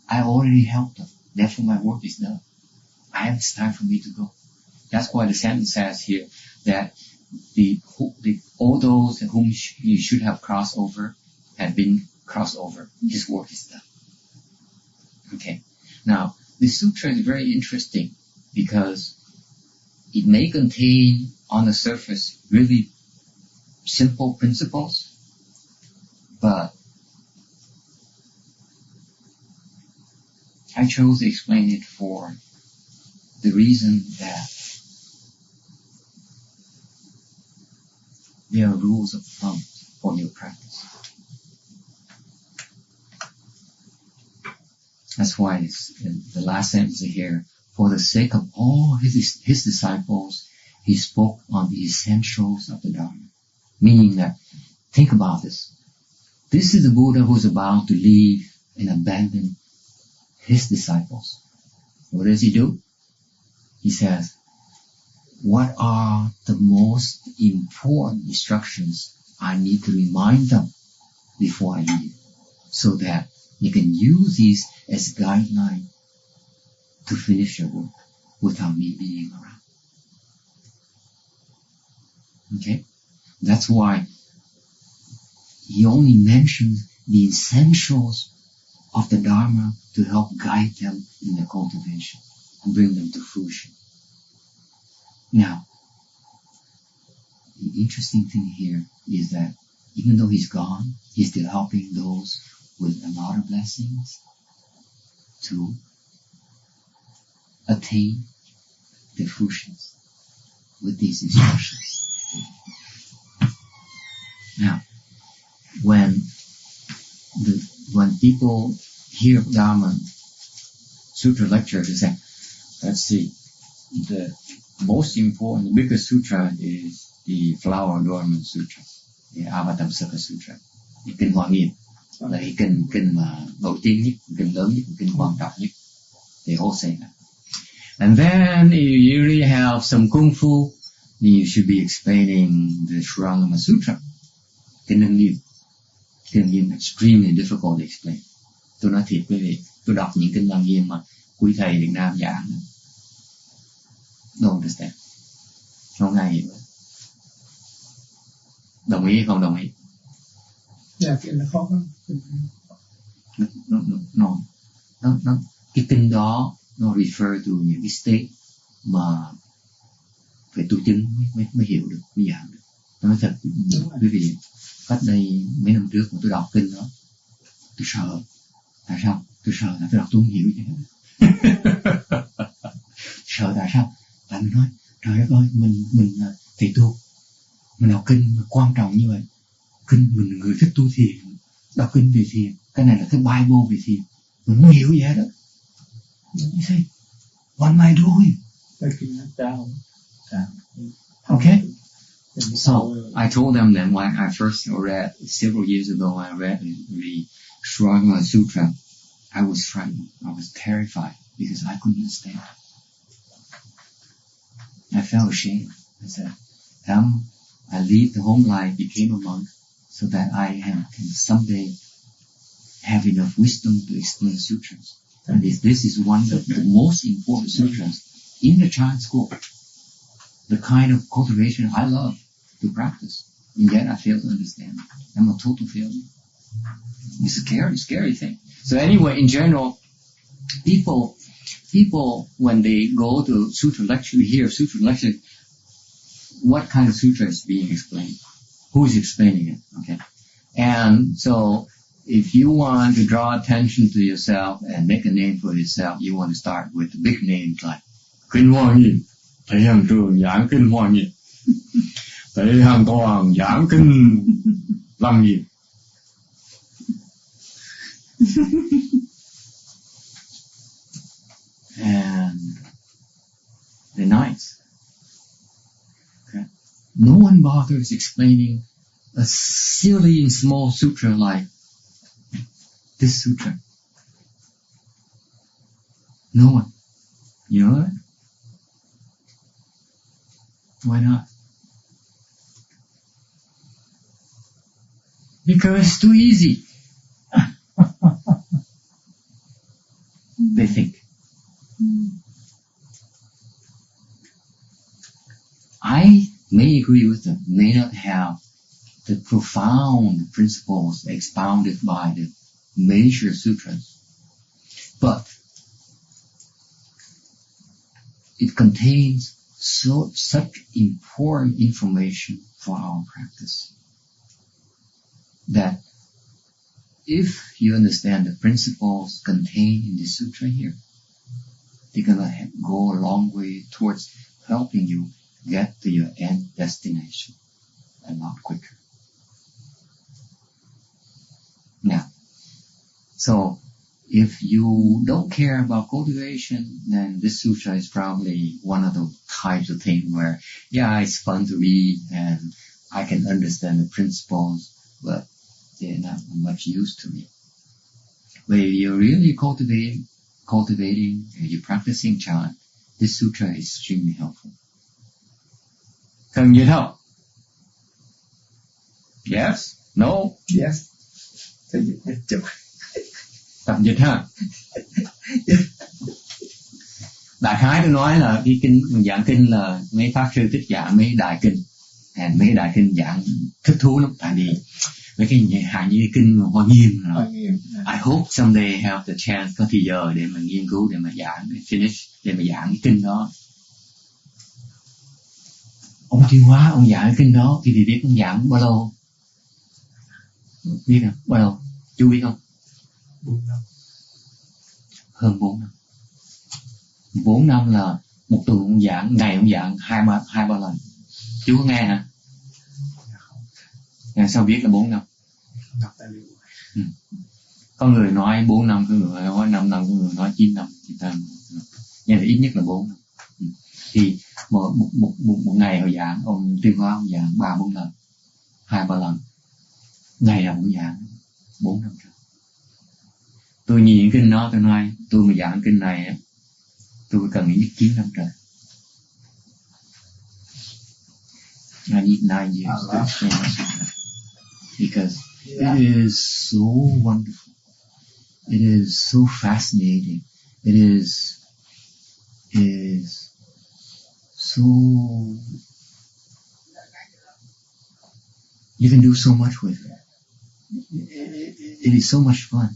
I already helped them. Therefore my work is done. It's time for me to go. That's why the sentence says here that all those whom you should have crossed over have been crossed over. His work is done. Okay. Now, the sutra is very interesting because it may contain on the surface really simple principles, but I chose to explain it for the reason that there are rules of thumb for your practice. That's why it's the last sentence here. For the sake of all his disciples, he spoke on the essentials of the Dharma. Meaning that, think about this. This is the Buddha who's about to leave and abandon his disciples. What does he do? He says, what are the most important instructions I need to remind them before I leave, so that you can use these as guideline to finish your work without me being around. Okay? That's why he only mentions the essentials of the Dharma to help guide them in their cultivation and bring them to fruition. Now, the interesting thing here is that even though he's gone, he's still helping those with a lot of blessings to attain the fruitions with these instructions. Now, when people hear Dharma Sutra lecture, they say, let's see, the most important, the biggest sutra is the Flower Adornment Sutra, the Avatamsaka Sutra, the kinh Hoa Nghiêm, là cái kinh mà nổi tiếng nhất, kinh lớn nhất, kinh quan trọng nhất. They all say that. And then if you really have some kung fu, then you should be explaining the Shrangama Sutra, kinh Lăng Nghiêm. Kinh Lăng Nghiêm extremely difficult to explain. Tôi nói thiệt quý vị, tôi đọc những kinh Lăng Nghiêm mà quý thầy Việt Nam giảng, don't understand. Không ai hiểu. Đồng ý hay không đồng ý? Dạ, cái nó khó lắm. Nó cái kinh đó nó refer to những cái state mà phải tu chứng mới hiểu được, mới giảng được. Nói thật quý vị, cách đây mấy năm trước mà tôi đọc kinh đó, tôi sợ. Tại sao? Tôi sợ là tôi đọc tôi không hiểu gì hết. Sợ tại sao? Tại mình nói, trời đất ơi, mình là thầy tu, mình đọc kinh mà quan trọng như vậy. Kinh mình người thích tu thiền, đọc kinh về thiền, cái này là cái Bible về thiền, mình không hiểu gì hết đó. You say, what am I doing? Okay? So, I told them that when I first read, several years ago, I read the Shrangama Sutra, I was frightened, I was terrified, because I couldn't understand. I felt ashamed. I said, I leave the home life, became a monk, so that I can someday have enough wisdom to explain sutras. And this is one of the most important sutras in the Chan school. The kind of cultivation I love to practice. And yet I fail to understand. I'm a total failure. It's a scary thing. So anyway, in general, people when they go to sutra lecture, hear sutra lecture, what kind of sutra is being explained? Who is explaining it? Okay. And so if you want to draw attention to yourself and make a name for yourself, you want to start with big names like Kinh Hoa Nghiêm, Thầy Hàng Trường giảng Kinh Hoa Nghiêm, Thầy Hàng Toàn giảng Kinh Lăng Nghiêm. And the ninth. Okay. No one bothers explaining a silly and small sutra like this sutra. No one. You know that? Why not? Because it's too easy. they think. I may agree with them, may not have the profound principles expounded by the major sutras, but it contains such important information for our practice that if you understand the principles contained in the sutra here, they're gonna go a long way towards helping you get to your end destination a lot quicker. Now, so if you don't care about cultivation, then this sutra is probably one of the types of things where, yeah, it's fun to read and I can understand the principles, but they're not much use to me. But if you're really cultivating, you're practicing chant, this sutra is extremely helpful. Cần dịch không? Yes? No? Yes. Thầy dịch chụp. Tập dịch ha. Đại khái tôi nói là cái kinh giảng kinh là mấy pháp sư thích giảng mấy đại kinh, mấy đại kinh giảng thích thú lắm, tại vì mấy cái hạng như kinh Hoa Nghiêm rồi. I hope someday have the chance có thời giờ để mà nghiên cứu, để mà giảng, để finish, để mà giảng cái kinh đó. Ông Thiên Hóa, ông giảng cái kinh đó thì biết ông giảng bao lâu? Biết không? Bao lâu? Chú biết không? 4 năm. Hơn 4 năm. 4 năm là một tuần ông giảng, ngày ông giảng hai ba lần. Chú có nghe hả? Ngày sao biết là 4 năm? Đọc tài liệu. Có người nói 4 năm, có người nói 5 năm, có người nói 9 năm. Nhưng là ít nhất là 4 năm. Thì một ngày họ giảng, ông Tuyên Hóa ông giảng 3-4 lần, 2-3 lần. Ngày nào cũng giảng 4 năm rồi. Tôi nhìn kinh đó, tôi nói tôi mà giảng kinh này tôi cần ít 9 năm trời. I need 9 years to explain it because it is so wonderful. It is so fascinating. It is so, you can do so much with it. It is so much fun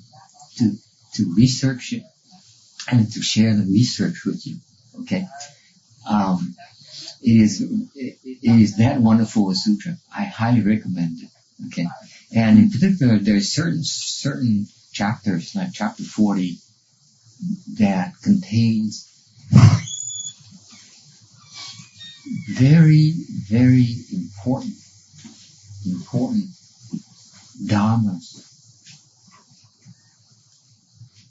to research it and to share the research with you. Okay, it is that wonderful a sutra. I highly recommend it. Okay, and in particular, there are certain chapters, like chapter 40, that contains very, very important dharmas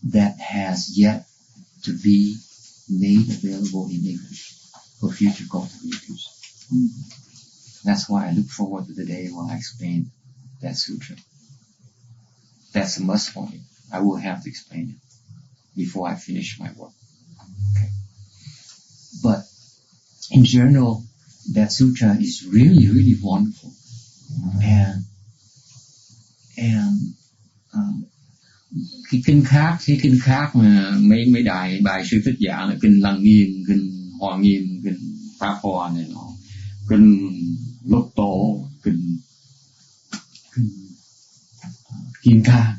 that has yet to be made available in English for future cultivators. That's why I look forward to the day when I explain that sutra. That's a must for me. I will have to explain it before I finish my work. Okay. But in general, that sutra is really, really wonderful. And cái kinh khác mà mấy bài sư thích giảng là kinh Lăng Nghiêm, kinh Hoa Nghiêm, kinh Pháp Hoa này nọ, kinh Lục Tổ, kinh Kim Ca.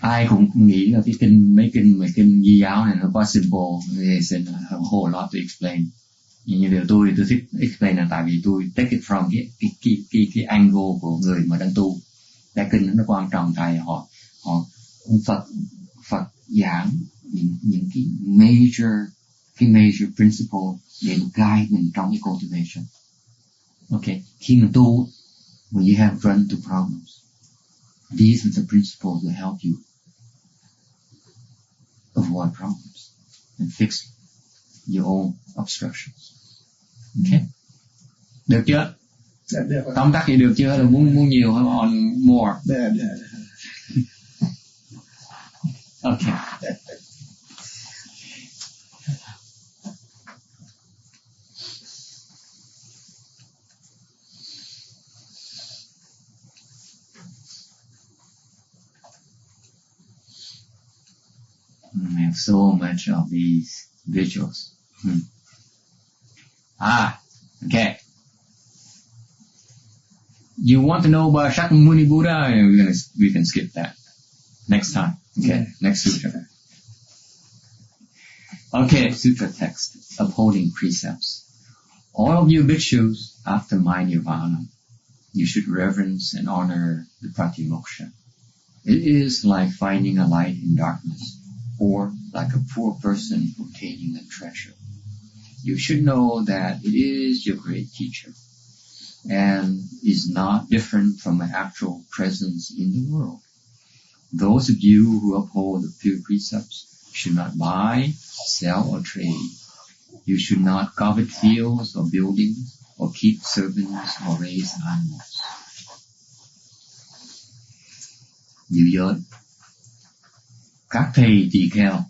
Ai cũng nghĩ là cái mấy kinh Di giáo này nó quá simple, there's a whole lot to explain. Nhưng điều tôi thích explain là tại vì tôi take it from cái angle của người mà đang tu. Đại kinh nó quan trọng tại họ Phật giảng những cái major principle để guide mình trong cái cultivation. Okay, khi mà tu, when you have run into problems, these are the principles that help you avoid problems and fix your own obstructions. Okay, được chưa? Được. Tóm tắt vậy được chưa? Là muốn nhiều hay on more? Được. Okay. I have so much of these visuals. Okay. You want to know about Shakyamuni Buddha? We can skip that next time. Okay, next sutra. Okay, sutra text, upholding precepts. All of you bhikshus, after my nirvana, you should reverence and honor the pratimoksha. It is like finding a light in darkness, or like a poor person obtaining a treasure. You should know that it is your great teacher, and is not different from an actual presence in the world. Those of you who uphold the pure precepts should not buy, sell, or trade. You should not covet fields or buildings, or keep servants or raise animals. Dự giới. Các thầy tỳ kheo,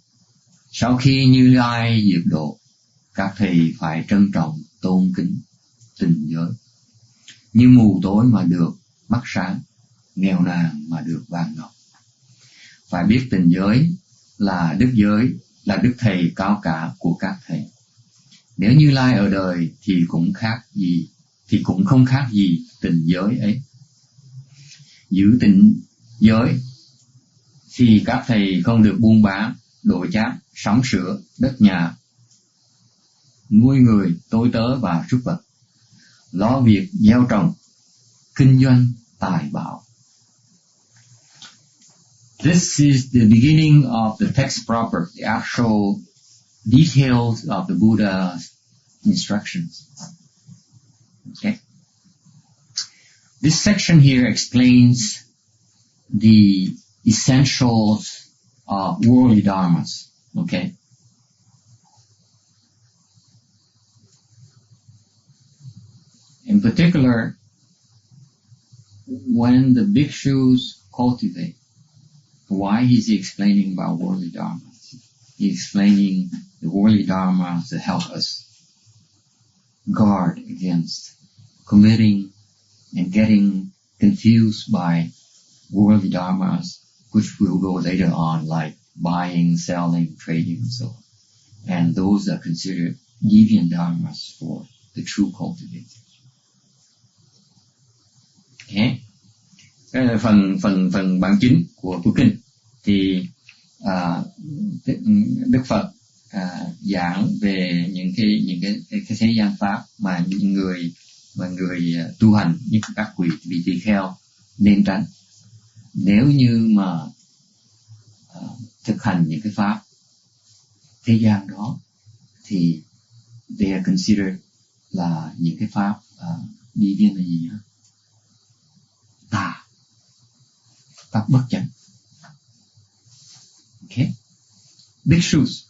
sau khi Như Lai diệt độ, các thầy phải trân trọng, tôn kính tình giới. Như mù tối mà được mắt sáng, nghèo nàn mà được vàng ngọc. Phải biết tình giới, là đức thầy cao cả của các thầy. Nếu Như Lai ở đời thì cũng không khác gì tình giới ấy. Giữ tình giới thì các thầy không được buôn bán, đổi chác, sắm sửa, đất nhà, nuôi người, tôi tớ và súc vật, lo việc gieo trồng, kinh doanh, tài bảo. This is the beginning of the text proper, the actual details of the Buddha's instructions. Okay. This section here explains the essentials of worldly dharmas. Okay. In particular, when the bhikshus cultivate, why is he explaining about worldly dharmas? He's explaining the worldly dharmas to help us guard against committing and getting confused by worldly dharmas, which will go later on, like buying, selling, trading, and so on. And those are considered deviant dharmas for the true cultivators. Okay. Phần bản chính của kinh thì Đức Phật giảng về những cái thế gian pháp mà người tu hành, như các vị tỳ kheo nên tránh. Nếu như mà thực hành những cái pháp thế gian đó thì they are considered là những cái pháp đi viên là gì hả? Pháp bất chánh. Okay. Bhikshus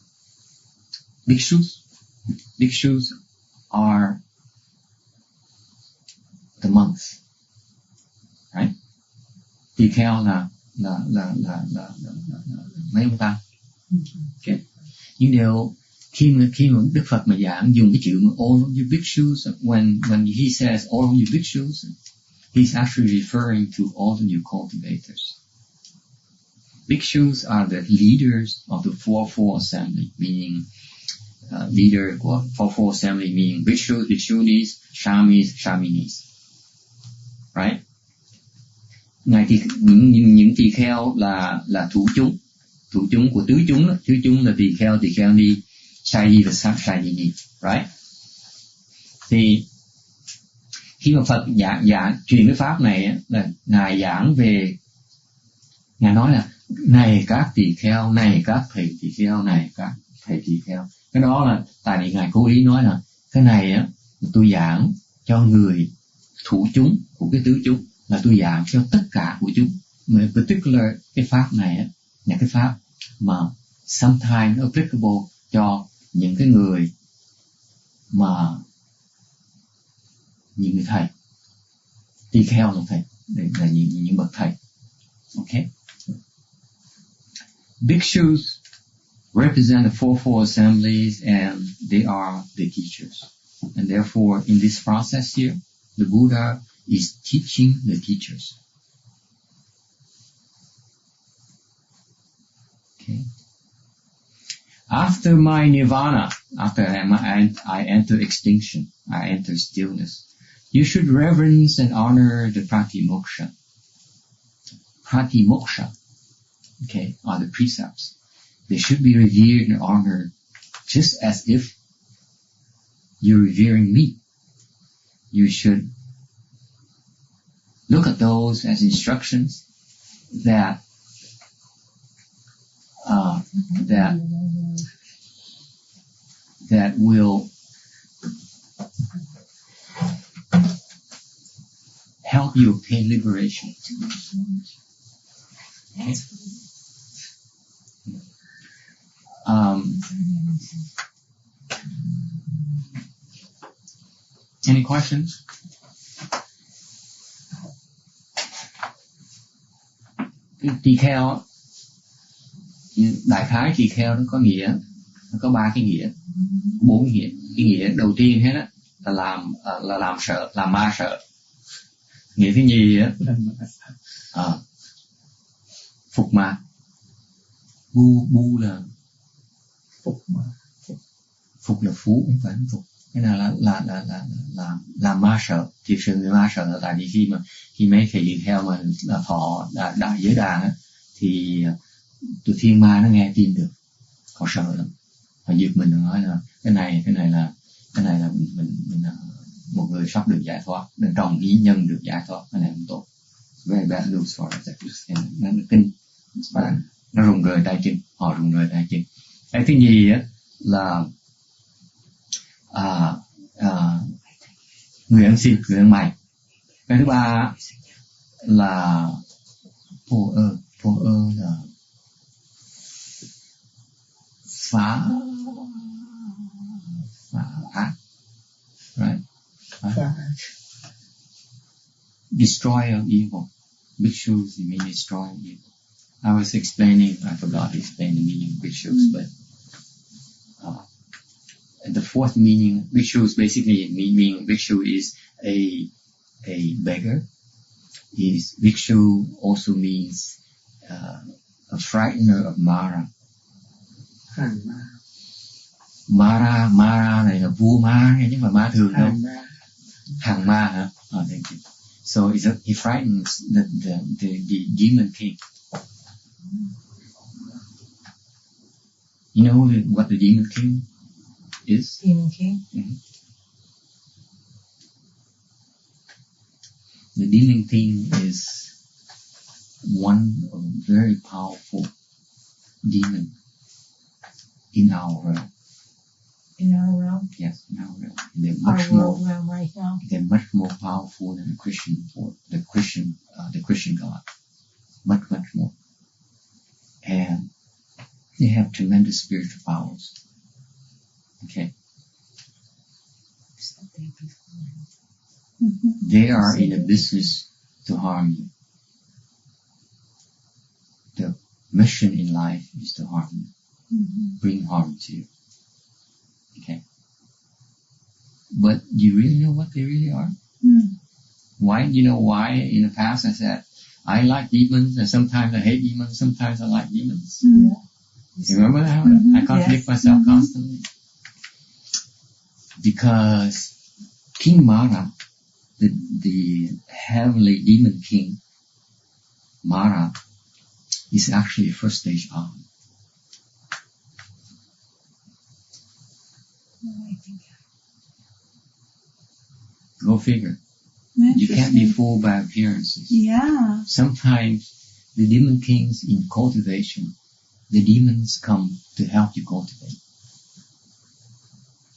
are the monks, right? Tỳ kheo là mấy ông ta. Okay. Nhưng đều khi mà Đức Phật mà giảng dùng cái chữ all of you bhikshus, when he says all of you bhikshus, he's actually referring to all the new cultivators. Bhikshus are the leaders of the fourfold assembly, meaning leader của fourfold assembly, meaning bhikshus, bhikshunis, shamis, shaminis. Right? Ngài thì những tỳ kheo là thủ chúng của tứ chúng đó. Tứ chúng là tỳ kheo ni, shayi và shayini, right? Thì khi mà Phật giảng truyền cái pháp này là ngài giảng về, ngài nói là này các tỳ kheo, này các thầy tỳ kheo, này các thầy tỳ kheo. Cái đó là tại vì ngài cố ý nói là cái này tôi giảng cho người thủ chúng của cái tứ chúng, là tôi giảng cho tất cả của chúng. Mà particular cái pháp này là cái pháp mà sometimes applicable cho những cái người mà những người thầy, tỳ kheo là thầy, là những bậc thầy. Okay. Bhikshus represent the fourfold assemblies and they are the teachers. And therefore, in this process here, the Buddha is teaching the teachers. Okay. After my nirvana, after I enter extinction, I enter stillness, you should reverence and honor the pratimoksha. Pratimoksha, okay, are the precepts. They should be revered and honored just as if you're revering me. You should look at those as instructions that will help you obtain liberation. Okay. Any questions? Tỳ kheo, đại khái tỳ kheo nó có nghĩa, nó có 3 cái nghĩa, 4 cái nghĩa. Cái nghĩa đầu tiên hết á là làm sợ, làm ma sợ. Nghĩa thứ nhì á, phục ma. Bu là phục là phú, không phải phục. Cái nào là làm ma sợ. Thiệt sự người ma sợ là tại vì khi mấy thầy đi theo mà là thọ đại giới đàn á, thì tụi thiên ma nó nghe tin được, họ sợ lắm, họ giật mình, họ nói là cái này là mình một người sắp được giải thoát, nên trong ý nhân được giải thoát, cái này không tốt. Very bad news for us. Nó kinh và nó rùng rời tay chân, họ rùng rời tay chân. Cái thứ nhì á là người ăn xin, người ăn mày. Cái thứ ba là phô ơ là phá ác, right? Destroy evil. Bhikshus mean destroy evil. I was explaining, I forgot to explain the meaning of bhikshus, but the fourth meaning, bhikshus basically meaning bhikshu is a beggar. Bhikshu also means a frightener of Mara. Mara này là vua ma hay chứ không phải ma thường đâu. Hàng ma hả? Thank you. So he frightens the demon king. You know what the demon king is? Demon king? Mm-hmm. The demon king is one of very powerful demon in our realm. In our realm? Yes, in our realm. They're much more realm right now. They're much more powerful than the Christian God. Much more. And they have tremendous spiritual powers. Okay. They are in a business to harm you. The mission in life is to harm you. Bring harm to you. Okay. But do you really know what they really are? Why? You know why in the past I said, I like demons and sometimes I hate demons, sometimes I like demons? Yeah. You remember that? I contradict myself constantly. Because King Mara, the heavenly demon king, Mara, is actually first stage arm. Go figure. You can't be fooled by appearances. Yeah. Sometimes the demon kings in cultivation, the demons come to help you cultivate.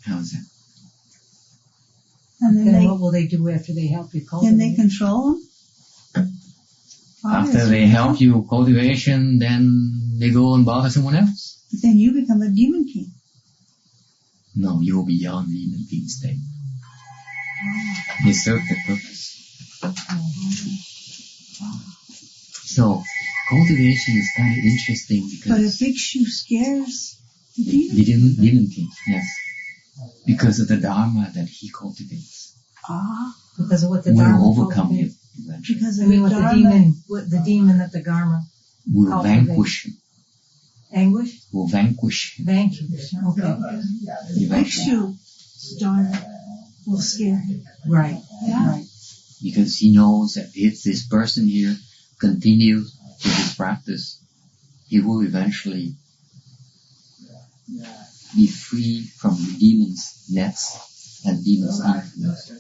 How is that? And then what will they do after they help you cultivate? Can they control them? After they help you cultivation, then they go and bother someone else. But then you become a demon king. No, you will be beyond the demon king state. They serve the purpose. So, cultivation is kind of interesting because... But a bhikshu scares the demon. The demon king, yes. Because of the dharma that he cultivates. Because of what the dharma will overcome him eventually. Because of what the demon that the dharma will vanquish him. Anguish? will vanquish. Vanquish. Okay. Bhikshu dharma will scare him. Right. Yeah. Right. Because he knows that if this person here continues with his practice, he will eventually be free from the demons' nets and demons' influence.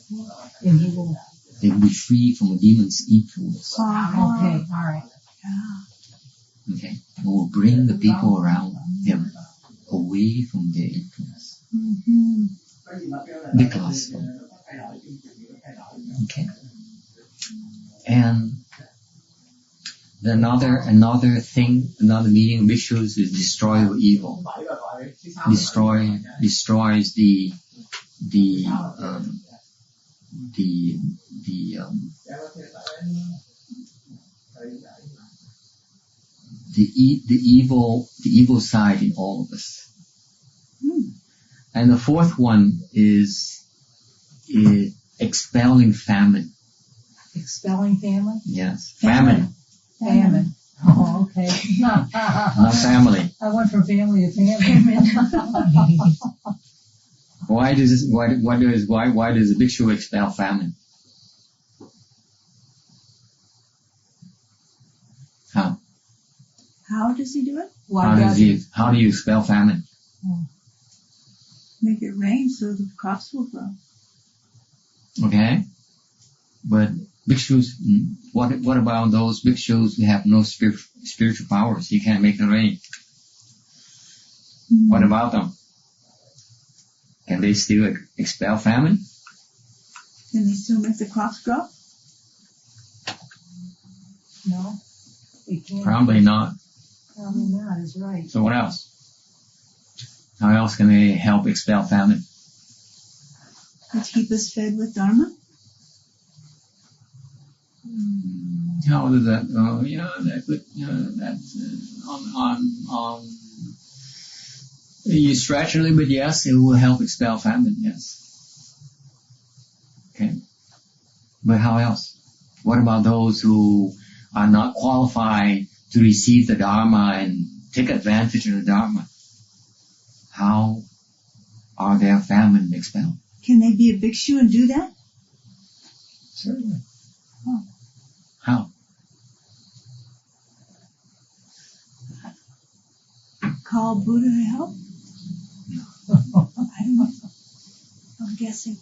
And he will. They will be free from the demons' influence. Okay. All right. Okay? And will bring the people around him away from their influence. Mm-hmm. Because, okay? And another meaning of bhikshus is destroyer of evil. Destroys the evil side in all of us. And the fourth one is expelling famine. Expelling family? Yes, famine. Famine. Oh, okay. Not family. I went from family to family. Why does the bhikshu expel famine? How? How does he do it? How do you expel famine? Make it rain so the crops will grow. Okay, but bhikshus, what about those bhikshus who have no spiritual powers? He can't make it rain. Mm-hmm. What about them? Can they still expel famine? Can they still make the crops grow? No, they can't. Probably not. Probably not, is right. So what else? How else can they help expel famine? To keep us fed with dharma? How does that? You stretch a little bit, yes, it will help expel famine, yes. Okay, but how else? What about those who are not qualified to receive the dharma and take advantage of the dharma? How are their famine expelled? Can they be a bhikshu and do that? Certainly. Oh. How? Call Buddha to help? I don't know. I'm guessing.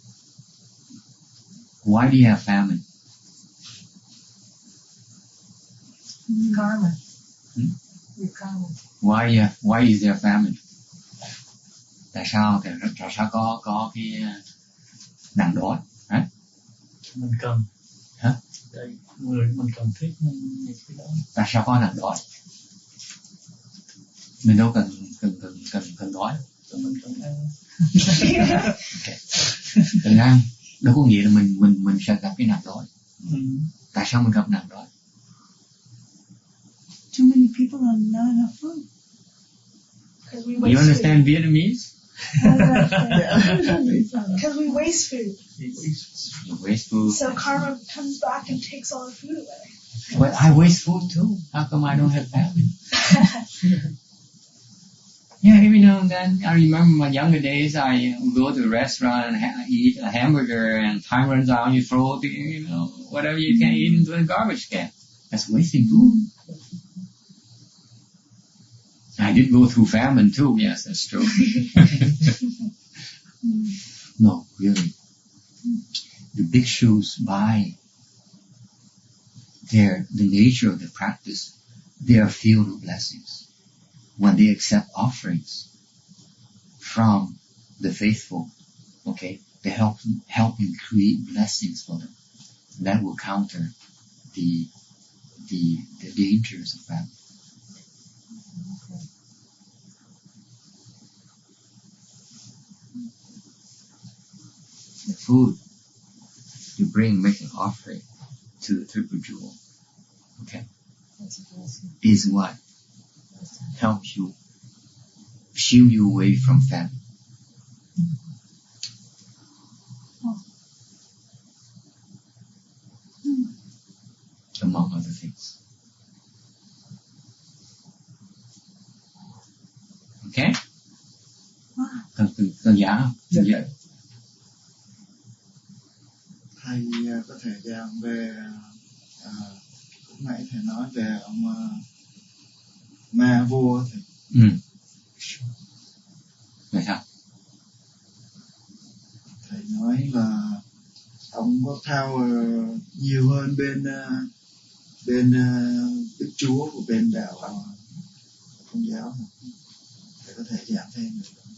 Why do you have famine? Karma. Your karma. Why is there famine? Tại sao có cái nạn đói? Hả? Mình cần. Hả? Mình cần thiết những cái đó. Tại sao có nạn đói? Mình đâu cần đói. Mình cần ăn. Okay. Cần ăn đâu có nghĩa là mình sẽ gặp cái nạn đói. Tại sao mình gặp nạn đói? Too many people and not enough food. You understand Vietnamese? Because we waste food. You waste food. So karma comes back and takes all the food away. But I waste food too. How come I don't have famine? Yeah, every now and then, I remember my younger days, I go to a restaurant and eat a hamburger, and time runs out, you throw whatever you can eat into the garbage can. That's wasting food. I did go through famine too, yes, that's true. No, really. The bhikshus, by the nature of the practice, they are filled with blessings. When they accept offerings from the faithful, okay, they help them create blessings for them. That will counter the dangers of famine. The food you bring, make an offering to the triple jewel, okay, is what helps you shield you away from famine. Among other things. Ok? Cần giảng không? Dạ. Thầy có thể giảng về lúc nãy thầy nói về ông ma vua thì Vậy sao? thầy nói là ông có power nhiều hơn bên Đức Chúa của bên đạo Công giáo. Thầy có thể giảng thêm được không?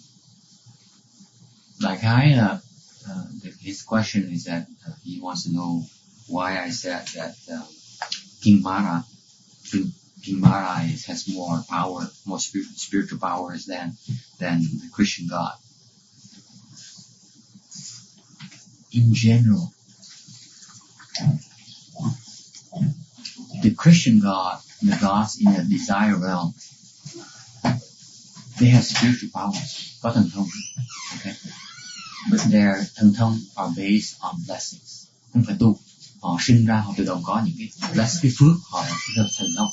Đại khái là his question is that he wants to know why I said that King Mara has more power, more spiritual powers than the Christian God. In general, the Christian God, the gods in the desire realm, they have spiritual powers, có thần thông, okay? But their thần thông are based on blessings, không phải tu. Họ sinh ra, họ tự động có những cái phước, họ rất thần thông.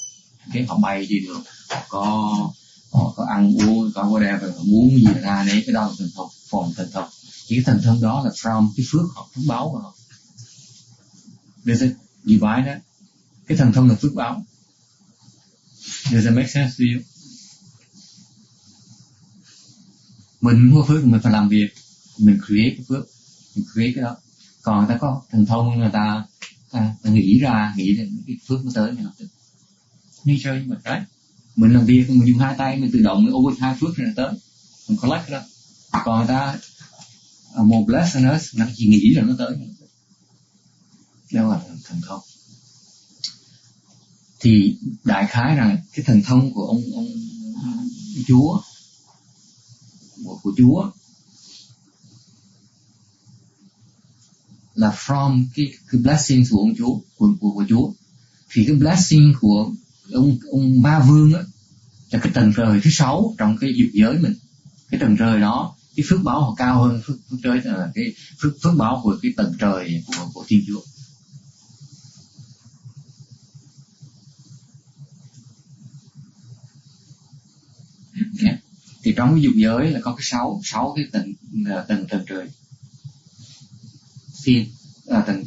Okay? Họ bay đi được, họ có ăn uống, có whatever, muốn gì ra đấy, cái đó là thần thông, form thần thông. Chỉ cái thần thông đó là from cái phước họ, phước báo của họ. Does it, you buy that? Cái thần thông là phước báo. Does it make sense to you? Mình mua phước thì mình phải làm việc, mình create cái phước, mình create cái đó. Còn người ta có thần thông, người ta nghĩ đến cái phước nó tới, mình làm được. Như chơi mà cái mình làm việc, mình dùng hai tay, mình tự động, mình over hai phước rồi tới, mình collect cái đó. Còn người ta more blessed than us, nó chỉ nghĩ rồi nó tới. Đó là thần thông. Thì đại khái rằng cái thần thông của ông Chúa, của Chúa là from cái blessings của ông Chúa, của Chúa. Thì cái blessing của ông Ma Vương á là cái tầng trời thứ 6 trong cái dục giới mình. Cái tầng trời đó, cái phước báo họ cao hơn phước trời, là cái phước báo của cái tầng trời của Thiên Chúa. Okay. Thì trong cái dục giới là có cái 6 cái tầng trời thiên, tầng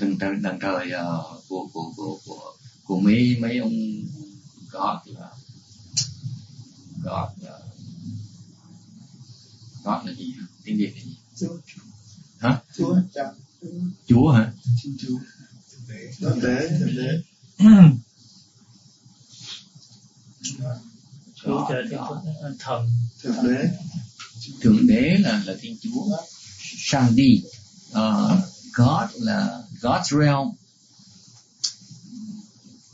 trời của mấy ông God là gì? Tiếng Việt là gì? Hả? Chúa hả? Thượng đế. Chúa trời thiên thần. Thượng đế là Thiên Chúa. Shanti, God là God's realm.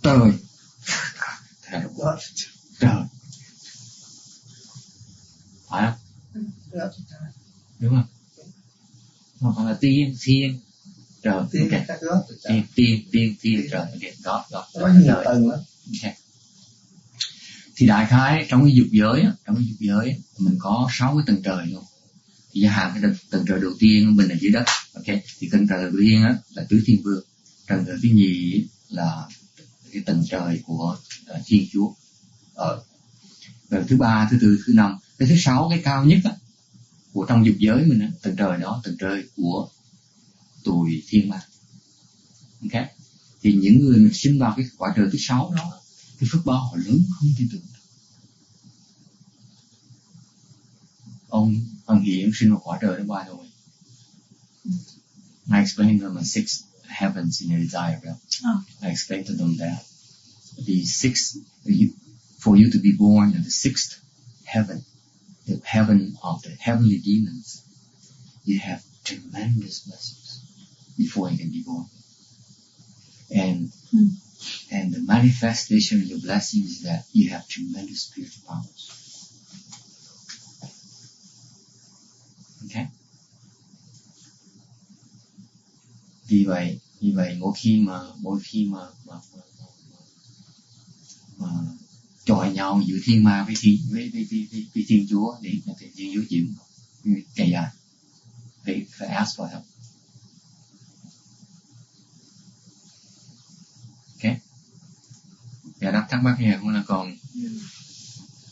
Trời. Phải không? Đúng không? Hoặc là tiên trời. Tiên trời. God. Có nhiều tầng lắm. Okay. Thì đại khái trong cái dục giới mình có 6 cái tầng trời luôn. Thì gia hạn cái tầng trời đầu tiên mình là dưới đất, ok? Thì tầng trời đầu tiên á là tứ thiên vương, tầng trời thứ nhì là cái tầng trời của Thiên Chúa, rồi thứ ba, thứ tư, thứ năm, cái thứ 6 cái cao nhất á của trong dục giới mình á, tầng trời đó, tầng trời của tụi thiên ma, ok? Thì những người mình sinh vào cái quả trời thứ 6 đó, cái phước báo họ lớn không thể tưởng được. Ông Hiển sinh vào quả trời đó by the way. I explained to them the 6 heavens in the desire realm. I explained to them that the 6, for you to be born in the 6th heaven, the heaven of the heavenly demons, you have tremendous blessings before you can be born. And the manifestation of your blessing is that you have tremendous spiritual powers. Okay? Vì vậy mỗi khi mà chọi nhau giữa thiên ma với Thiên Chúa thì Thiên Chúa chịu chạy dài, phải ask for help. Ok? Dạ, đáp thắc mắc nghe không là còn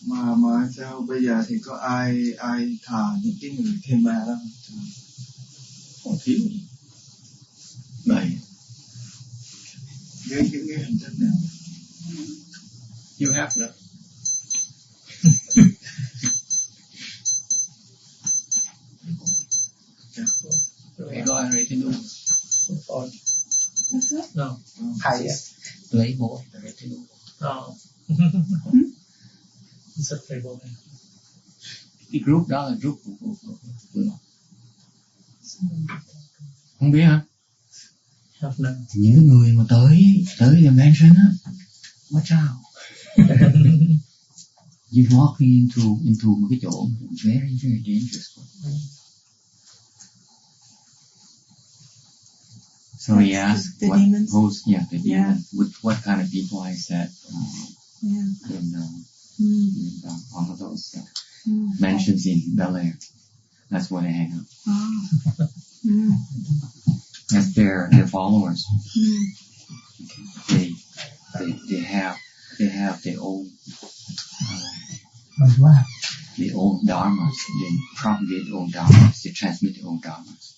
Mà theo bây giờ thì có ai thờ những cái người thiên ma đó không? Không thiếu đầy Cái hình thức nào? you have that. Okay, go ahead, ready to do. No. Hay playboy, ready to do. No. Rất playboy. Cái group đó là group của không biết hả? Have none. Những người mà tới the mansion á, watch out. You walking into một cái chỗ very very dangerous. So he asked the what demons? who's the demon, Yeah. with what kind of people I said in one of those mansions in Bel Air. That's where they hang out. That's their followers. They have their own their own dharmas. They propagate their own dharmas. They transmit their own dharmas.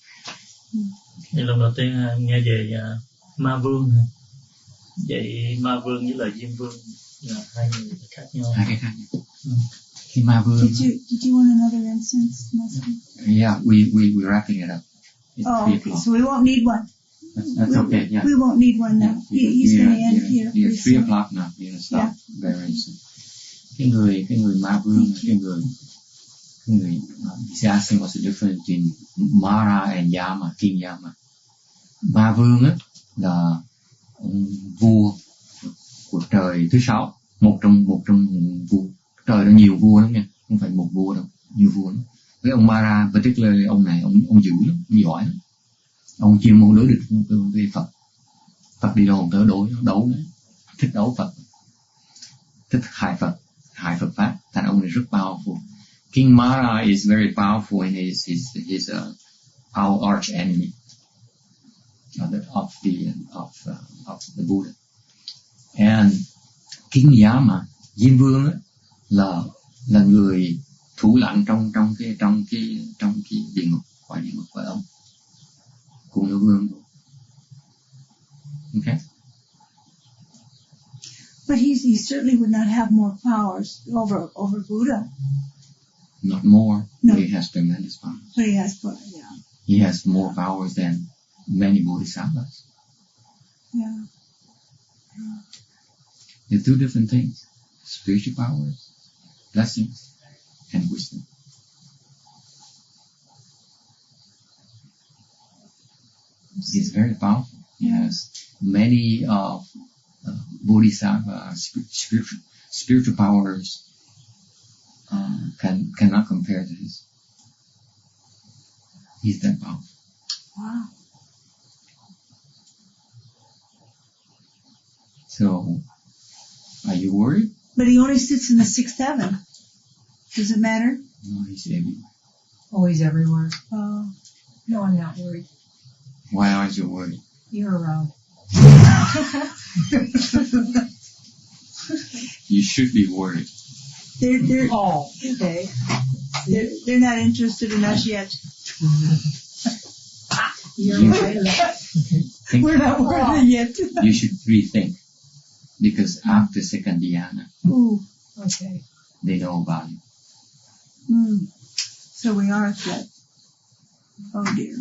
Thì lần đầu tiên nghe về ma vương. Vậy ma vương với lại diêm vương là hai người khác nhau. Hai cái khác nhau. Khi ma vương. Did you want another incense? Yeah, we're wrapping it up. It's 3 o'clock. So we won't need one. That's okay. Yeah. We won't need one now. He's going to end here. Yeah, 3 o'clock now. We're gonna stop very soon. Cái người ma vương, cái người he's asking what's the difference between Mara and Yama, King Yama. Ma vương á là ông vua của trời thứ 6, một trong vua. Trời nó nhiều vua lắm nha, không phải một vua đâu, nhiều vua lắm. Với ông Mara, particularly ông này, ông dữ lắm, ông giỏi lắm. Ông chuyên môn đối địch với Phật. Phật đi đâu tới đấu đấy, thích đấu Phật, thích hại Phật pháp. Thành ông này rất powerful. King Mara is very powerful and he's our arch enemy of the Buddha. And King Yama, Diêm Vương ấy, là người thủ lãnh trong cái địa ngục, khỏi địa ngục của ông, cùng nữ vương. Okay. But he certainly would not have more powers over Buddha. Not more. No. He has tremendous power. But he has power, yeah. He has more powers than many bodhisattvas. Yeah. They're two different things. Spiritual powers, blessings, and wisdom. He's very powerful. He has many bodhisattva spiritual powers cannot compare to his. He's that powerful. Wow. So, are you worried? But he only sits in the 6th heaven. Does it matter? No, he's everywhere. Always everywhere. Oh. No, I'm not worried. Why aren't you worried? You're around. You should be worried. They're Oh, okay. they're not interested in us yet. You're right. Think We're not worthy yet. you should rethink. Because after second dhyana, Ooh. Okay. they know about you. So we are a threat. Oh dear.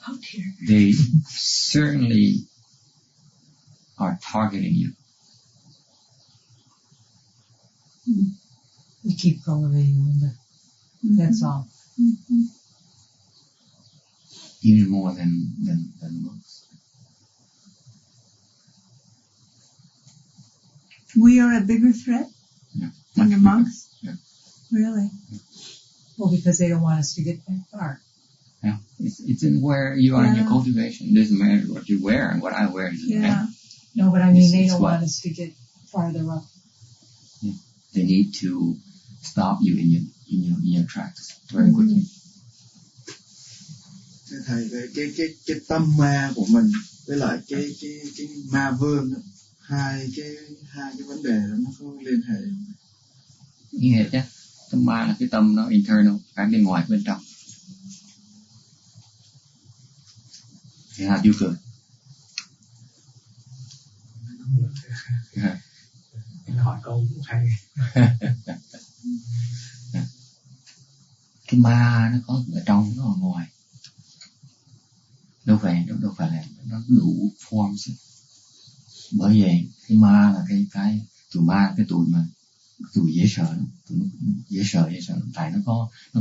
Oh dear. They certainly are targeting you. We keep going, Linda. That's all. Mm-hmm. Even more than monks. We are a bigger threat Yeah. than the Much bigger. monks? Yeah. Really? Well, because they don't want us to get that far. Yeah. It's in where you are in your Yeah. cultivation. It doesn't matter what you wear and what I wear. Doesn't Yeah. matter. No, but I mean, they It's don't what? want us to get farther up. They need to stop you in your tracks very quickly. Thưa thầy, về cái tâm ma của mình với lại cái ma vương đó, hai cái vấn đề đó nó có liên hệ không? Như vậy chứ. Tâm ma là cái tâm nó internal, cái bên ngoài bên trong. Thì Hà chưa cười. Hỏi câu cũng hay. Cái ma nó có ở trong, nó ở ngoài. Đâu phải là nó đủ forms. Bởi vậy cái ma là cái tụi ma, cái tụi mà tụi dễ sợ, dễ sợ. Tại nó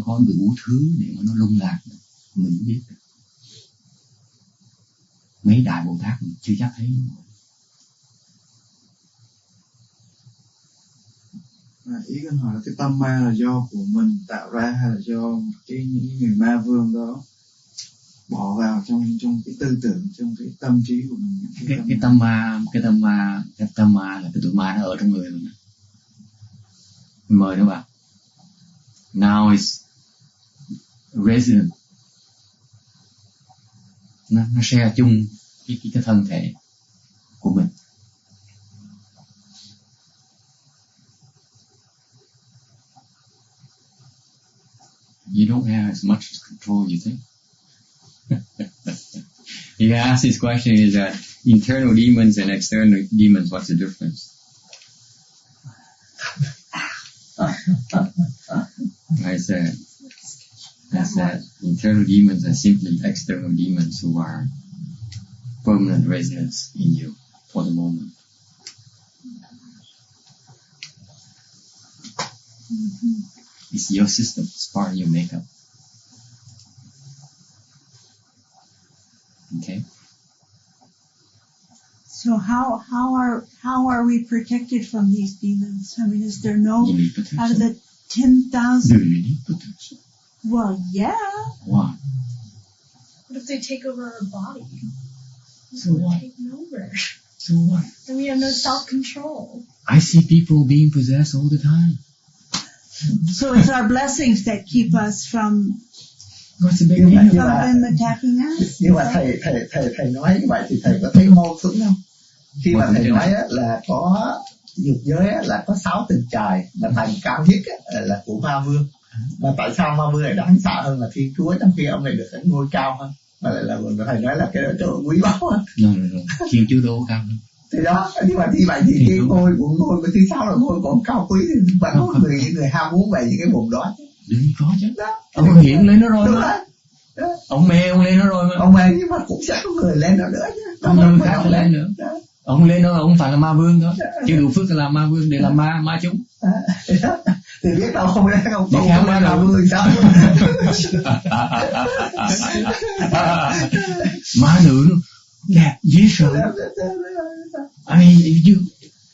có đủ thứ để mà nó lung lạc mình biết được. Mấy đại Bồ Tát mình chưa chắc thấy nó. Ý con hỏi là cái tâm ma là do của mình tạo ra hay là do những người ma vương đó bỏ vào trong cái tư tưởng, trong cái tâm trí của mình. Cái tâm ma là cái tụi ma nó ở trong người mình. Mời các bạn. Now is resident. Nó share chung cái thân thể của mình. You don't have as much control, you think? He asked his question is that internal demons and external demons, what's the difference? I said internal demons are simply external demons who are permanent residents in you for the moment. It's your system. It's part of your makeup. Okay. So how are we protected from these demons? I mean, is there no You need protection. out of the 10,000? Do you need protection? Well, yeah. Why? What if they take over our body? So what? Taking over. So what? Then we have no self-control. I see people being possessed all the time. So it's our blessings that keep us from What's the big Nhưng mà- deal? them attacking us. Nhưng mà thầy nói như vậy thì thầy có thấy mâu thuẫn không? Khi mà thầy nói á, là có dục giới á, là có 6 tầng trời, mà tầng cao nhất á, là của ma vương. Mà tại sao ma vương lại đáng sợ hơn là Thiên Chúa, trong khi ông này được cái ngôi cao hơn? Mà lại là thầy nói là cái đó chỗ quý báu hơn. No. Thiên Chúa đâu có cao hơn. Thì đó, nhưng mà như vậy thì cái ngôi của thứ 6 là ngôi còn cao quý thì vẫn có người ham muốn về những cái vùng đó. Đừng có chứ. Đó. Ông hiện lên nó rồi Đúng mà. rồi. Ông mê ông lên nó rồi mà. Ông này nhưng mà cũng sẽ có người lên nó nữa chứ. Có người khác không lên nữa. Đó. Ông lên đó ông phải là ma vương đó. Chứ đủ phước là làm ma vương để làm ma chúng. Thì biết đâu không lên ông Để khám ma là vương. vương sao? Ma nữ nó đẹp dễ sợ. I mean, if you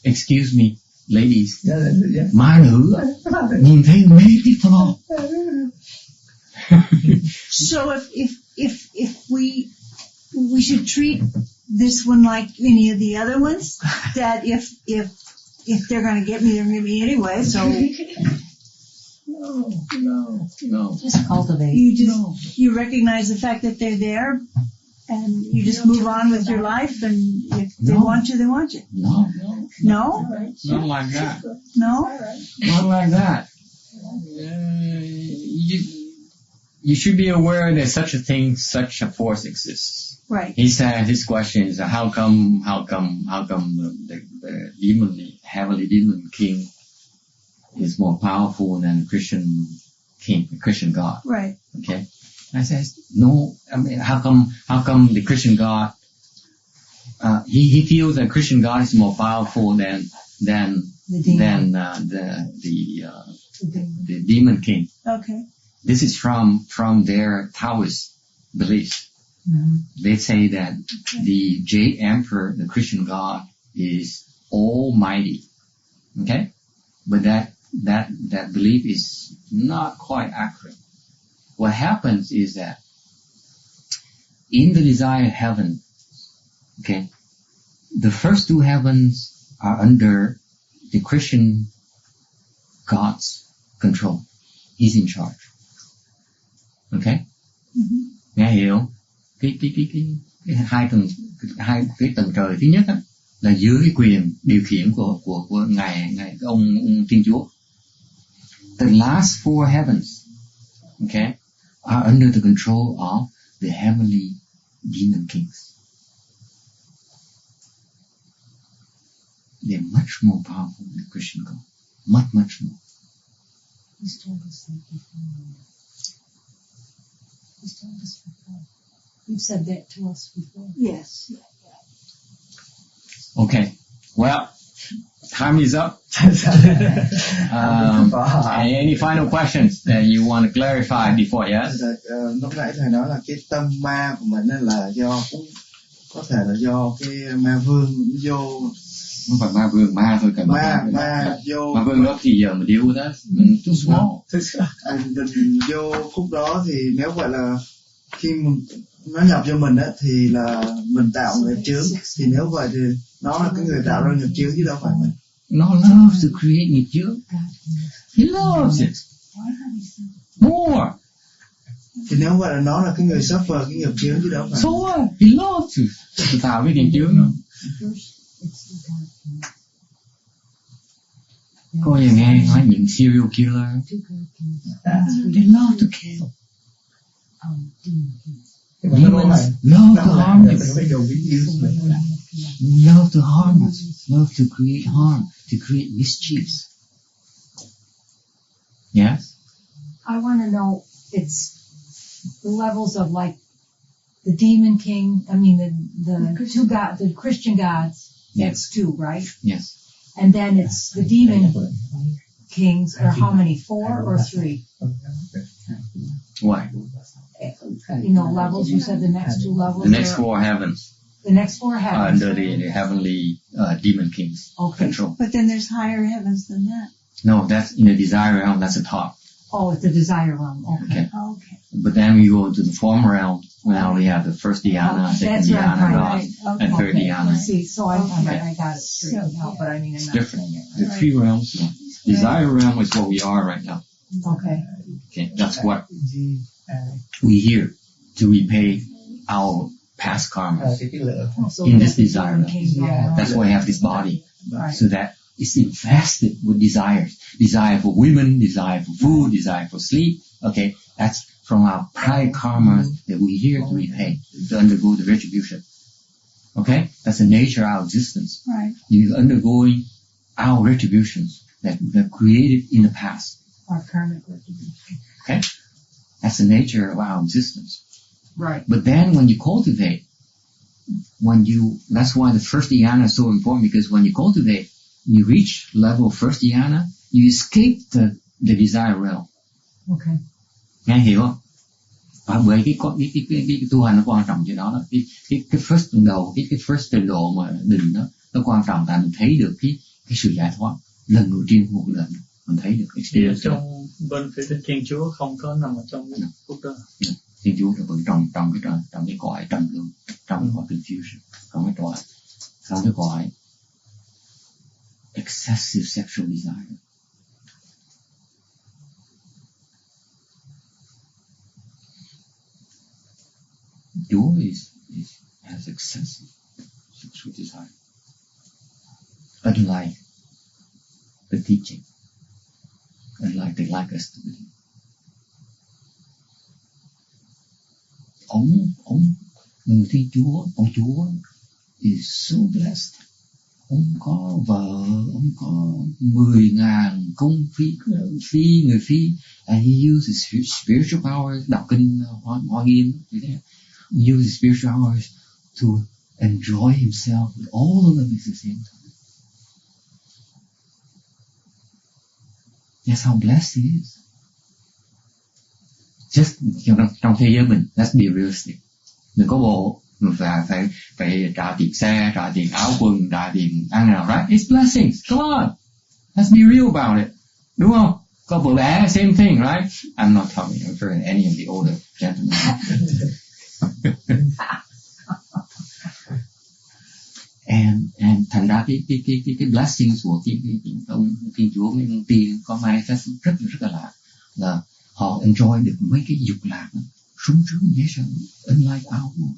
excuse me, ladies, ma nữ nhìn thấy mê tí phò. So if we should treat this one like any of the other ones, that if they're going to get me, they're going to get me anyway. So No. Just cultivate. you recognize the fact that they're there, and you just move on with your life. And if they want you, they want you. No. No, Not like that. no. Not like that. You should be aware that such a force exists. Right. He said his question is how come the heavenly demon king is more powerful than Christian king, the Christian God. Right. Okay. I said no. I mean, how come the Christian God? He feels that Christian God is more powerful than The demon. the demon king. Okay. This is from their Taoist beliefs. Mm-hmm. They say that the Jade Emperor, the Christian God, is almighty. Okay? But that belief is not quite accurate. What happens is that in the desired heaven, okay, the first 2 heavens are under the Christian God's control. He's in charge. Okay? Mm-hmm. Nghe hiểu? Cái hai tầng trời thứ nhất á, là dưới cái quyền điều khiển của ngài ông Thiên Chúa. the last four heavens, okay, are under the control of the heavenly demon kings. They're much more powerful than the Christian God. Much, much more. He's told us that before. He's told us before. You've said that to us before. Yes. Okay. Well, time is up. Any final questions that you want to clarify before? Yes. Lúc nãy thầy nói là cái tâm ma của mình là do cũng có thể là do cái ma vương vô. Không phải ma vương, ma thôi, cần ma vô. Ma vương đó thì giờ mình deal with that. Mình too small. Mình vô khúc đó thì nếu vậy là khi nó nhập vô mình á thì là mình tạo nghiệp chướng. Thì nếu vậy thì nó là cái người tạo ra nghiệp chướng chứ đâu phải mình. Nó loves to create nghiệp chướng. He loves it. More. Thì nếu vậy là nó là cái người suffer cái nghiệp chướng chứ đâu phải. So what? He loves to tạo cái nghiệp chướng đó. Cô giờ nghe nói những serial killer, they love to kill. Demons love to harm us. Love to harm us. Love to create harm, to create mischiefs. Yes? I want to know, it's the levels of like the demon king, the two gods, the Christian gods, that's two, right? Yes. And then it's the demon kings, or how many, 4 or 3? Why? Levels, you said the next 2 levels? The next 4 heavens. The next 4 heavens. Under the heavenly demon kings control. But then there's higher heavens than that. No, that's in the desire realm, that's the top. Oh, it's the desire realm, okay. But then we go to the form realm. Now we have the first dhyana, second dhyana, right. and third dhyana. See, so I got it straightened out, but I mean, It's different. The 3 realms. Desire realm is what we are right now. Okay, that's what we here to repay our past karma in this desire realm. That's why we have this body, so that it's infested with desires. Desire for women, desire for food, desire for sleep. Okay, that's from our prior karma that we're here to repay, to undergo the retribution. Okay, that's the nature of our existence. Right. You're undergoing our retributions that were created in the past. Our karmic retribution. Okay, that's the nature of our existence. Right. But then when you cultivate, that's why the first dhyana is so important, because when you cultivate, you reach level first dhyana, you escape the desire realm. Okay. Nghe hiểu không? Và bởi cái tu hành nó quan trọng cho nó, cái first tuần đầu, cái first trình độ mà định đó, nó quan trọng tại mình thấy được cái sự giải thoát lần đầu tiên một lần mình thấy được experience. Trong bên phía bên Thiên Chúa không có nằm ở trong cái phút đó. Thiên Chúa là vẫn trong cái cõi trầm luân, trong cái cõi confusion, trong cái cõi excessive sexual desire. Chúa has excessive sexual desire. Unlike the teaching, unlike they like us to believe. Người Thiên Chúa, ông Chúa is so blessed. Ông có vợ, ông có 10.000 công người phi, and he uses spiritual powers, đọc kinh Hoa Nghiêm, he uses spiritual powers to enjoy himself with all of them at the same time. That's how blessed he is. Just trong thế giới mình, let's be realistic. Đừng có bộ mình phải trả tiền xe, trả tiền áo quần, trả tiền ăn nào, right? It's blessings. Come on, let's be real about it. Đúng không? Có vợ bé, same thing, right? I'm not talking for any of the older gentlemen. And thành ra cái blessings của cái ông Thiên Chúa với ông Tiên có manifest rất là lạ, là họ enjoy được mấy cái dục lạc sống sướng dễ sợ, unlike our world.